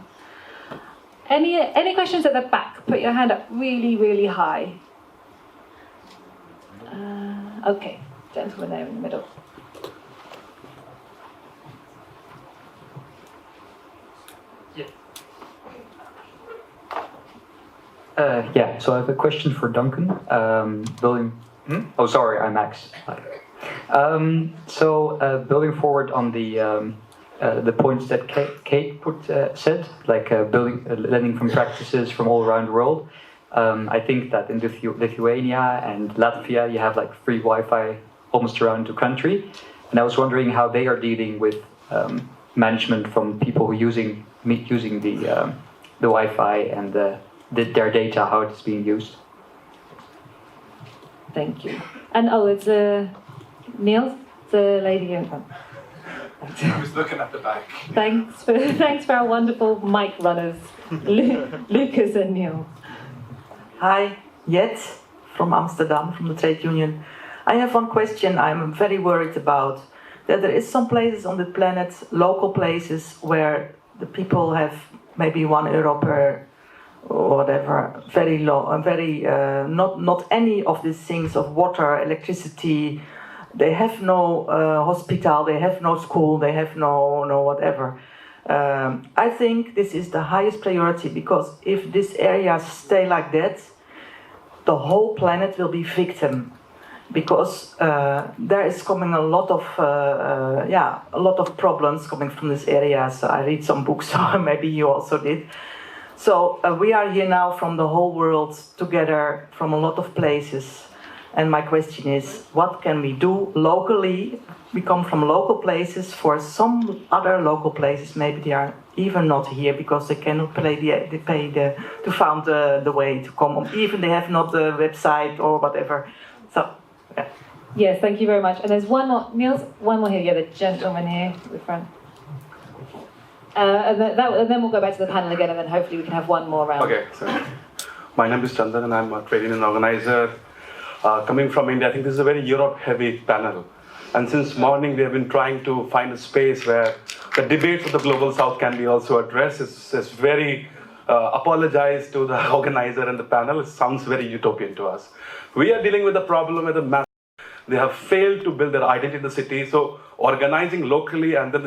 Any questions at the back? Put your hand up really, really high. Okay, gentleman there in the middle. So I have a question for Duncan. Oh, sorry, I'm Max. Building forward on the points that Kate said, like learning from practices from all around the world. I think that in Lithuania and Latvia, you have like free Wi-Fi almost around the country, and I was wondering how they are dealing with management from people who using the Wi-Fi and their data, how it's being used. Thank you. And it's Niels, the lady in front. I was looking at the back. Thanks for our wonderful mic runners, Lucas and Niels. Hi, Jet from Amsterdam, from the trade union. I have one question I'm very worried about. That there is some places on the planet, local places, where the people have maybe €1 per or whatever, very low, and very not any of these things of water, electricity. They have no hospital, they have no school, they have no whatever. I think this is the highest priority, because if these areas stay like that, the whole planet will be victim. Because there is coming a lot of problems coming from this area. So I read some books, so maybe you also did. So we are here now from the whole world together, from a lot of places. And my question is, what can we do locally? We come from local places for some other local places. Maybe they are even not here because they cannot pay to find the way to come. Even they have not the website or whatever. So, yeah. Yes, thank you very much. And there's one more, Niels, one more here. Yeah, the gentleman here at the front. And then we'll go back to the panel again, and then hopefully we can have one more round. Okay, so my name is Chandan, and I'm a trade union organizer coming from India. I think this is a very Europe-heavy panel. And since morning, we have been trying to find a space where the debates of the Global South can be also addressed. It's very apologize to the organizer and the panel. It sounds very utopian to us. We are dealing with a problem with a mass. They have failed to build their identity in the city. So organizing locally, and then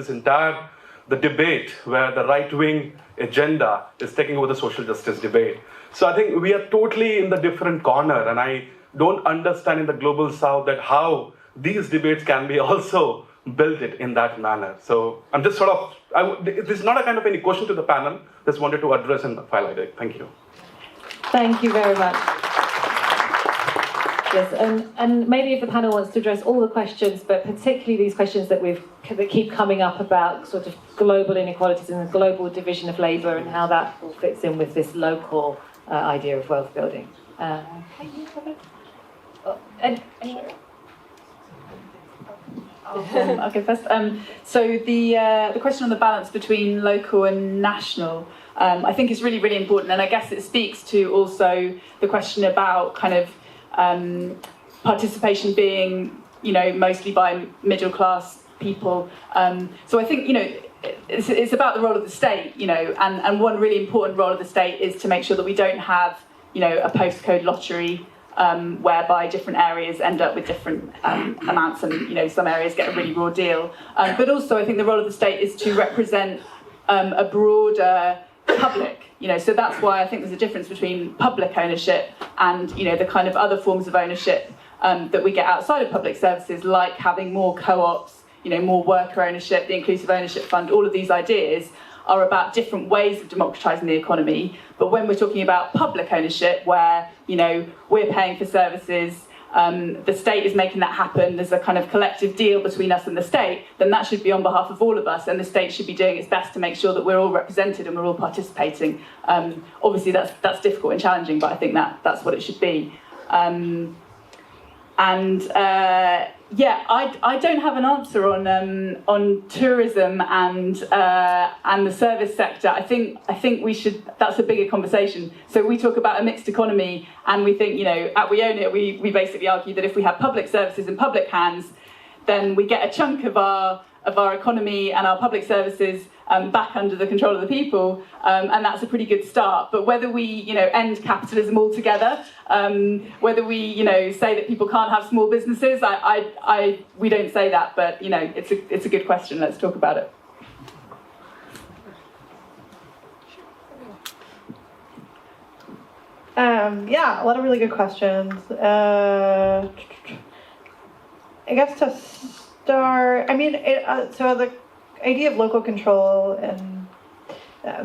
the debate where the right-wing agenda is taking over the social justice debate. So I think we are totally in the different corner, and I don't understand in the Global South that how these debates can be also built it in that manner. So I'm just this is not a kind of any question to the panel, just wanted to address and highlight it. Thank you. Thank you very much. Yes, and maybe if the panel wants to address all the questions, but particularly these questions that keep coming up about sort of global inequalities and the global division of labour and how that all fits in with this local idea of wealth building. I'll go first. So the question on the balance between local and national, I think is really, really important, and I guess it speaks to also the question about kind of participation being, mostly by middle class people. So I think, it's about the role of the state, and one really important role of the state is to make sure that we don't have, a postcode lottery whereby different areas end up with different amounts, and some areas get a really raw deal. But also, I think the role of the state is to represent a broader public. So that's why I think there's a difference between public ownership and the kind of other forms of ownership that we get outside of public services, like having more co-ops, more worker ownership, the inclusive ownership fund. All of these ideas are about different ways of democratising the economy. But when we're talking about public ownership, where we're paying for services, the state is making that happen, there's a kind of collective deal between us and the state, then that should be on behalf of all of us, and the state should be doing its best to make sure that we're all represented and we're all participating. Obviously that's difficult and challenging, but I think that's what it should be. I don't have an answer on tourism and the service sector. I think we should. That's a bigger conversation. So we talk about a mixed economy, and we think, at We Own It, we basically argue that if we have public services in public hands, then we get a chunk of our economy and our public services back under the control of the people, and that's a pretty good start. But whether we, end capitalism altogether, whether we, say that people can't have small businesses, we don't say that. But it's a good question. Let's talk about it. A lot of really good questions. I guess to start, so the idea of local control and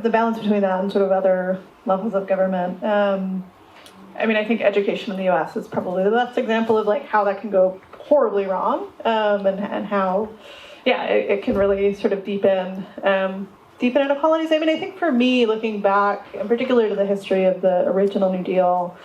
the balance between that and sort of other levels of government. I think education in the US is probably the best example of how that can go horribly wrong, and how, it can really sort of deepen inequalities. I think for me, looking back, in particular to the history of the original New Deal,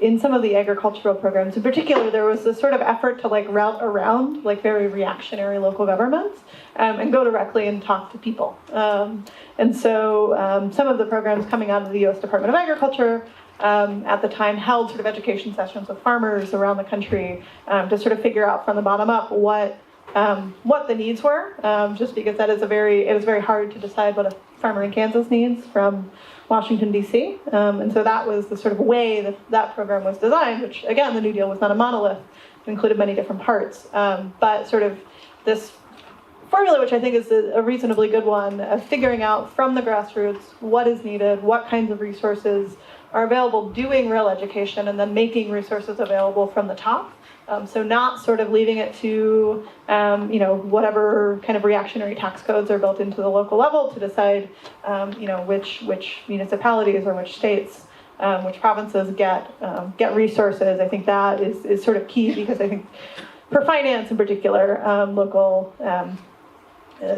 in some of the agricultural programs in particular, there was this sort of effort to route around very reactionary local governments and go directly and talk to people. And so some of the programs coming out of the US Department of Agriculture at the time held sort of education sessions with farmers around the country to sort of figure out from the bottom up what the needs were, just because it is very hard to decide what a farmer in Kansas needs from Washington, D.C. And so that was the sort of way that program was designed, which, again, the New Deal was not a monolith. It included many different parts. But sort of this formula, which I think is a reasonably good one, of figuring out from the grassroots what is needed, what kinds of resources are available, doing real education, and then making resources available from the top. So not sort of leaving it to, whatever kind of reactionary tax codes are built into the local level to decide, which municipalities or which states, which provinces get resources. I think that is sort of key, because I think for finance in particular, local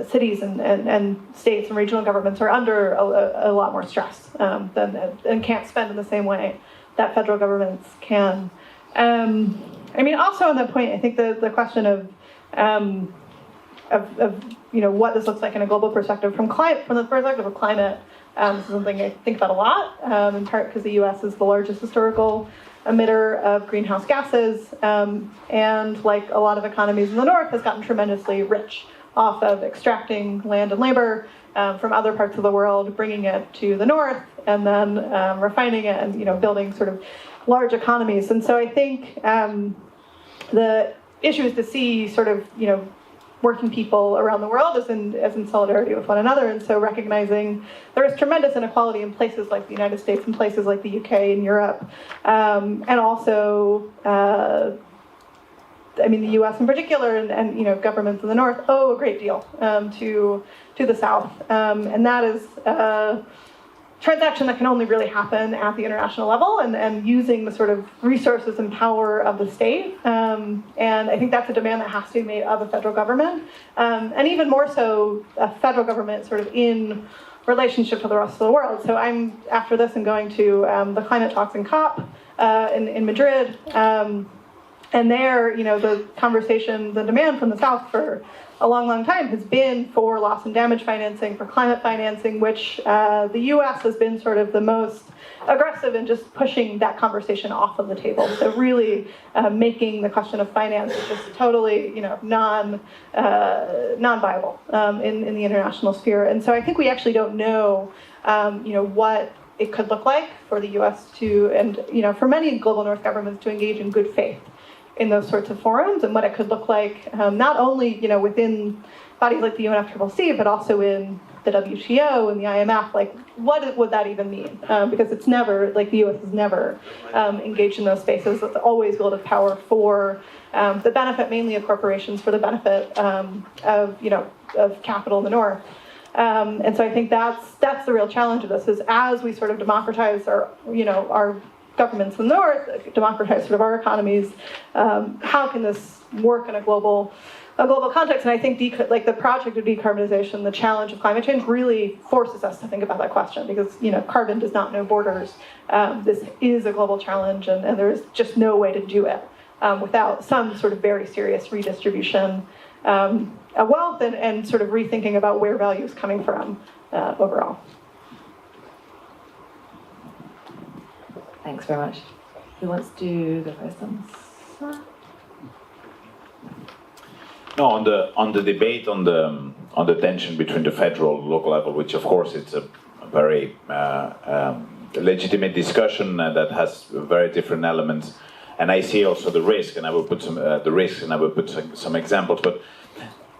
cities and states and regional governments are under a lot more stress and can't spend in the same way that federal governments can. Also on that point, I think the question of what this looks like in a global perspective from the perspective of climate is something I think about a lot, in part because the U.S. is the largest historical emitter of greenhouse gases, and like a lot of economies in the North, has gotten tremendously rich off of extracting land and labor from other parts of the world, bringing it to the North, and then refining it and building sort of large economies. And so I think the issue is to see sort of working people around the world as in solidarity with one another, and so recognizing there is tremendous inequality in places like the United States and places like the UK and Europe, and also the US in particular, and governments in the North owe a great deal to the South, and that is transaction that can only really happen at the international level and using the sort of resources and power of the state. And I think that's a demand that has to be made of a federal government. And even more so, a federal government sort of in relationship to the rest of the world. So after this, I'm going to the climate talks in COP in Madrid. And there, the conversation, the demand from the South for a long, long time has been for loss and damage financing, for climate financing, which the US has been sort of the most aggressive in just pushing that conversation off of the table. So really making the question of finance just totally, non-viable in the international sphere. And so I think we actually don't know, what it could look like for the US to, and, for many global North governments to engage in good faith in those sorts of forums, and what it could look like, not only within bodies like the UNFCCC, but also in the WTO and the IMF. Like, what would that even mean? Because it's never, like, the US has never engaged in those spaces. It's always wielded power for the benefit mainly of corporations, for the benefit of capital in the North. And so I think that's the real challenge of this, is as we sort of democratize our governments in the North, democratize sort of our economies, how can this work in a global context? And I think the project of decarbonization, the challenge of climate change, really forces us to think about that question, because carbon does not know borders. This is a global challenge, and there's just no way to do it without some sort of very serious redistribution of wealth and sort of rethinking about where value is coming from overall. Thanks very much. Who wants to go first on? No, on the debate on the tension between the federal and local level, which of course it's a very legitimate discussion that has very different elements, and I see also the risk, and I will put some examples. But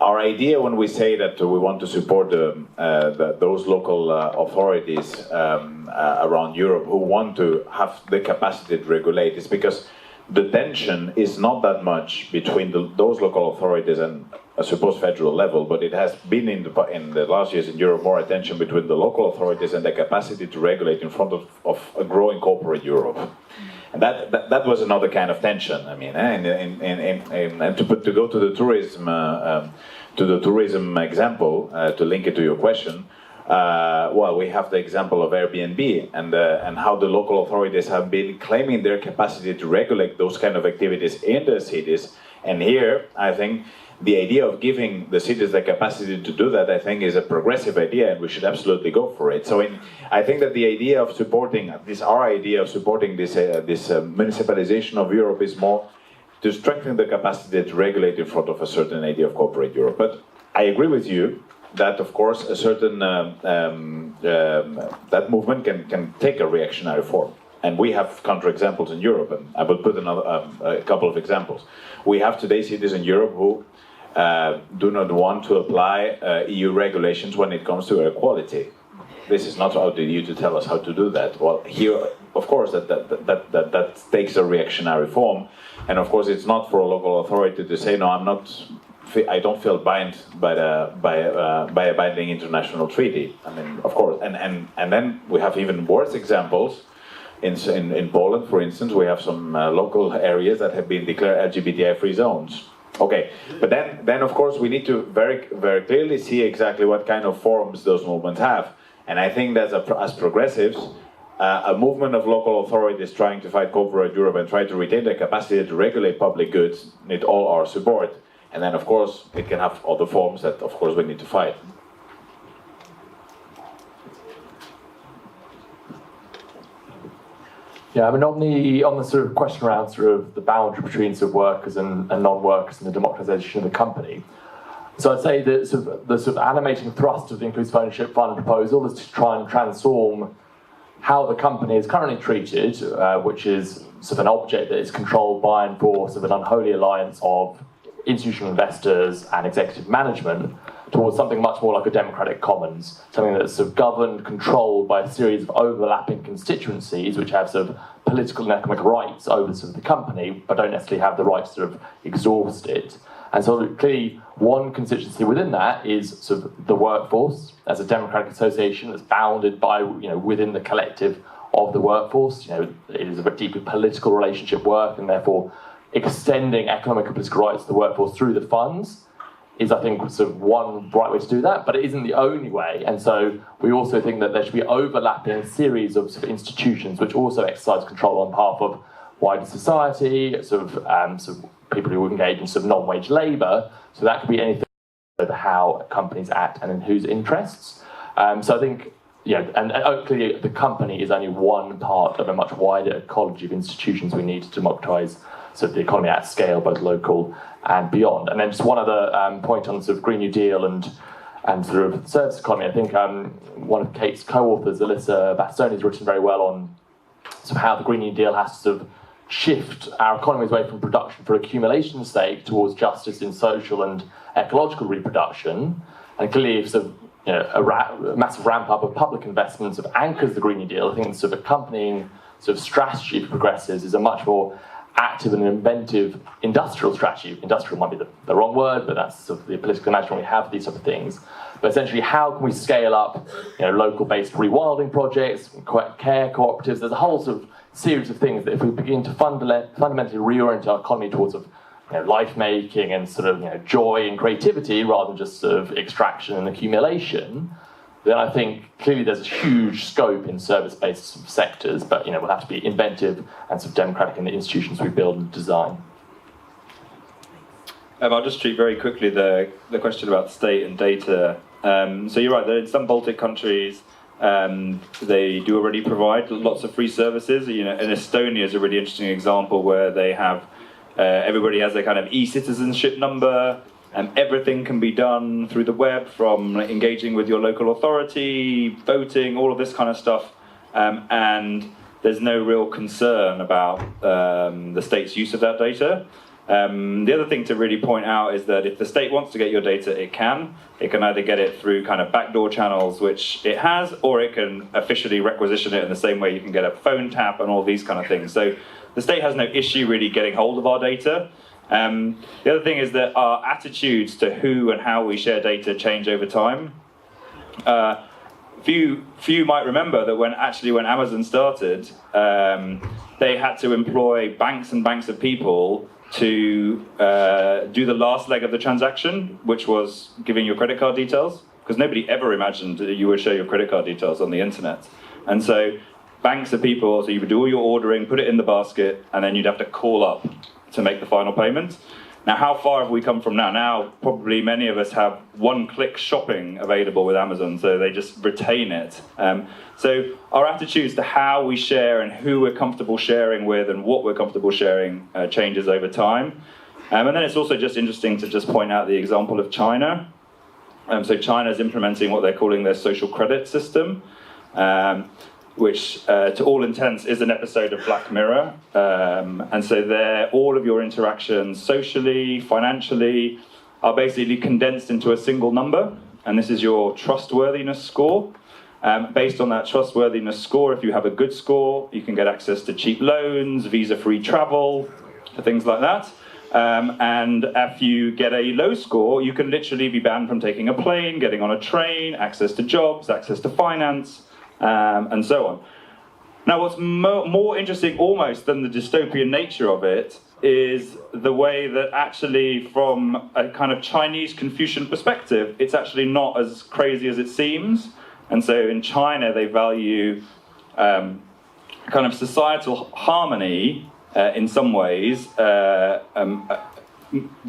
our idea when we say that we want to support those local authorities around Europe who want to have the capacity to regulate is because the tension is not that much between those local authorities and, I suppose, federal level, but it has been in the last years in Europe more attention between the local authorities and the capacity to regulate in front of a growing corporate Europe. And that was another kind of tension. I mean, and to go to the tourism example, to link it to your question. Well, we have the example of Airbnb and how the local authorities have been claiming their capacity to regulate those kind of activities in the cities. And here, I think the idea of giving the cities the capacity to do that, I think, is a progressive idea, and we should absolutely go for it. So I think that the idea of supporting this municipalization of Europe is more to strengthen the capacity to regulate in front of a certain idea of corporate Europe. But I agree with you that, of course, a certain that movement can take a reactionary form. And we have counterexamples in Europe, and I will put a couple of examples. We have today cities in Europe who do not want to apply EU regulations when it comes to air quality. This is not out to you to tell us how to do that. Well, here, of course, that takes a reactionary form, and of course, it's not for a local authority to say, no, I don't feel bound by a binding international treaty. I mean, of course, and then we have even worse examples. In Poland, for instance, we have some local areas that have been declared LGBTI-free zones. Okay, but then of course we need to very, very clearly see exactly what kind of forms those movements have. And I think that as progressives, a movement of local authorities trying to fight corporate Europe and try to retain the capacity to regulate public goods need all our support. And then of course it can have other forms that of course we need to fight. Yeah, I mean, on the sort of question around sort of the boundary between sort of workers and non-workers and the democratization of the company. So I'd say that the sort of animating thrust of the Inclusive Ownership Fund proposal is to try and transform how the company is currently treated, which is sort of an object that is controlled by and for sort of an unholy alliance of institutional investors and executive management, towards something much more like a democratic commons, something that's sort of governed, controlled by a series of overlapping constituencies which have sort of political and economic rights over sort of the company, but don't necessarily have the right to sort of exhaust it. And so clearly one constituency within that is sort of the workforce as a democratic association that's bounded by, within the collective of the workforce. It is a deeply political relationship work, and therefore extending economic and political rights to the workforce through the funds is, I think, sort of one right way to do that, but it isn't the only way. And so we also think that there should be overlapping series of, sort of institutions which also exercise control on behalf of wider society, sort of people who engage in sort of non-wage labour. So that could be anything over how companies act and in whose interests. So I think, and clearly the company is only one part of a much wider ecology of institutions we need to democratise sort of the economy at scale, both local and beyond. And then just one other point on sort of Green New Deal and sort of service economy. I think one of Kate's co-authors, Alyssa Bastoni, has written very well on sort of how the Green New Deal has to sort of shift our economies away from production for accumulation sake towards justice in social and ecological reproduction. And clearly, if sort of, a massive ramp up of public investments sort of anchors the Green New Deal, I think the sort of accompanying sort of strategy for progressives is a much more active and inventive industrial strategy. Industrial might be the wrong word, but that's sort of the political imaginary we have these sort of things. But essentially, how can we scale up, local-based rewilding projects, care cooperatives? There's a whole sort of series of things that if we begin to fundamentally reorient our economy towards life making and sort of joy and creativity rather than just sort of extraction and accumulation, then I think clearly there's a huge scope in service-based sectors, but we'll have to be inventive and sort of democratic in the institutions we build and design. I'll just treat very quickly the question about state and data. So you're right, in some Baltic countries, they do already provide lots of free services. And Estonia is a really interesting example where they have everybody has a kind of e-citizenship number, and everything can be done through the web, from engaging with your local authority, voting, all of this kind of stuff. And there's no real concern about the state's use of that data. The other thing to really point out is that if the state wants to get your data, it can. It can either get it through kind of backdoor channels, which it has, or it can officially requisition it in the same way you can get a phone tap and all these kind of things. So the state has no issue really getting hold of our data. The other thing is that our attitudes to who and how we share data change over time. Few might remember that when Amazon started, they had to employ banks and banks of people to do the last leg of the transaction, which was giving your credit card details, because nobody ever imagined that you would share your credit card details on the internet. And so banks of people, so you would do all your ordering, put it in the basket, and then you'd have to call up to make the final payment. Now, how far have we come from now? Now, probably many of us have one-click shopping available with Amazon, so they just retain it. So our attitudes to how we share and who we're comfortable sharing with and what we're comfortable sharing changes over time. And then it's also just interesting to just point out the example of China. So China is implementing what they're calling their social credit system, which to all intents is an episode of Black Mirror. And so there, all of your interactions socially, financially, are basically condensed into a single number. And this is your trustworthiness score. Based on that trustworthiness score, if you have a good score, you can get access to cheap loans, visa-free travel, things like that. And if you get a low score, you can literally be banned from taking a plane, getting on a train, access to jobs, access to finance, and so on. Now, what's more interesting almost than the dystopian nature of it is the way that actually from a kind of Chinese Confucian perspective, it's actually not as crazy as it seems. And so in China, they value kind of societal harmony in some ways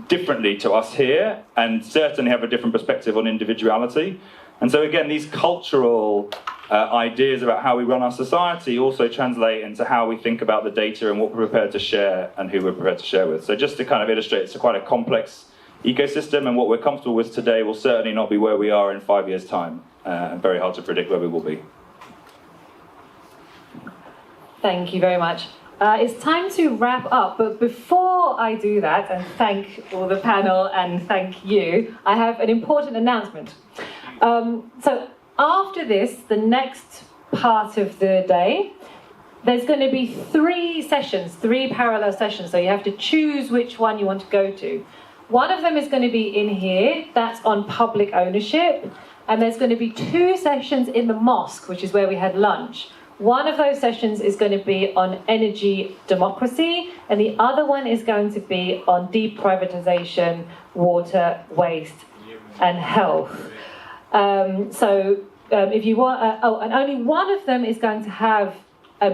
differently to us here, and certainly have a different perspective on individuality. And so again, these cultural ideas about how we run our society also translate into how we think about the data and what we're prepared to share and who we're prepared to share with. So just to kind of illustrate, it's quite a complex ecosystem, and what we're comfortable with today will certainly not be where we are in 5 years' time. Very hard to predict where we will be. Thank you very much. It's time to wrap up, but before I do that, and thank all the panel and thank you, I have an important announcement. So after this, the next part of the day, there's going to be 3 sessions, 3 parallel sessions, so you have to choose which one you want to go to. One of them is going to be in here, that's on public ownership, and there's going to be 2 sessions in the mosque, which is where we had lunch. One of those sessions is going to be on energy democracy, and the other one is going to be on deprivatization, water, waste, and health. If you want, and only one of them is going to have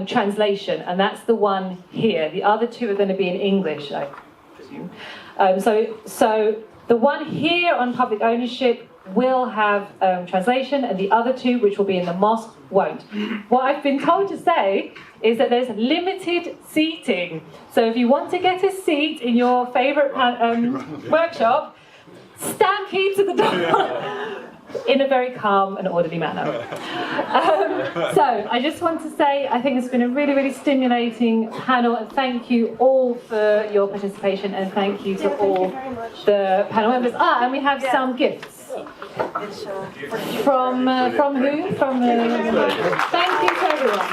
translation, and that's the one here. The other 2 are going to be in English, I presume. So the one here on public ownership will have translation, and the other 2, which will be in the mosque, won't. What I've been told to say is that there's limited seating. So if you want to get a seat in your favourite workshop, stampede to the door in a very calm and orderly manner. So I just want to say I think it's been a really, really stimulating panel, and thank you all for your participation, and thank you to all the panel members. And we have some gifts. From who? Thank you to everyone.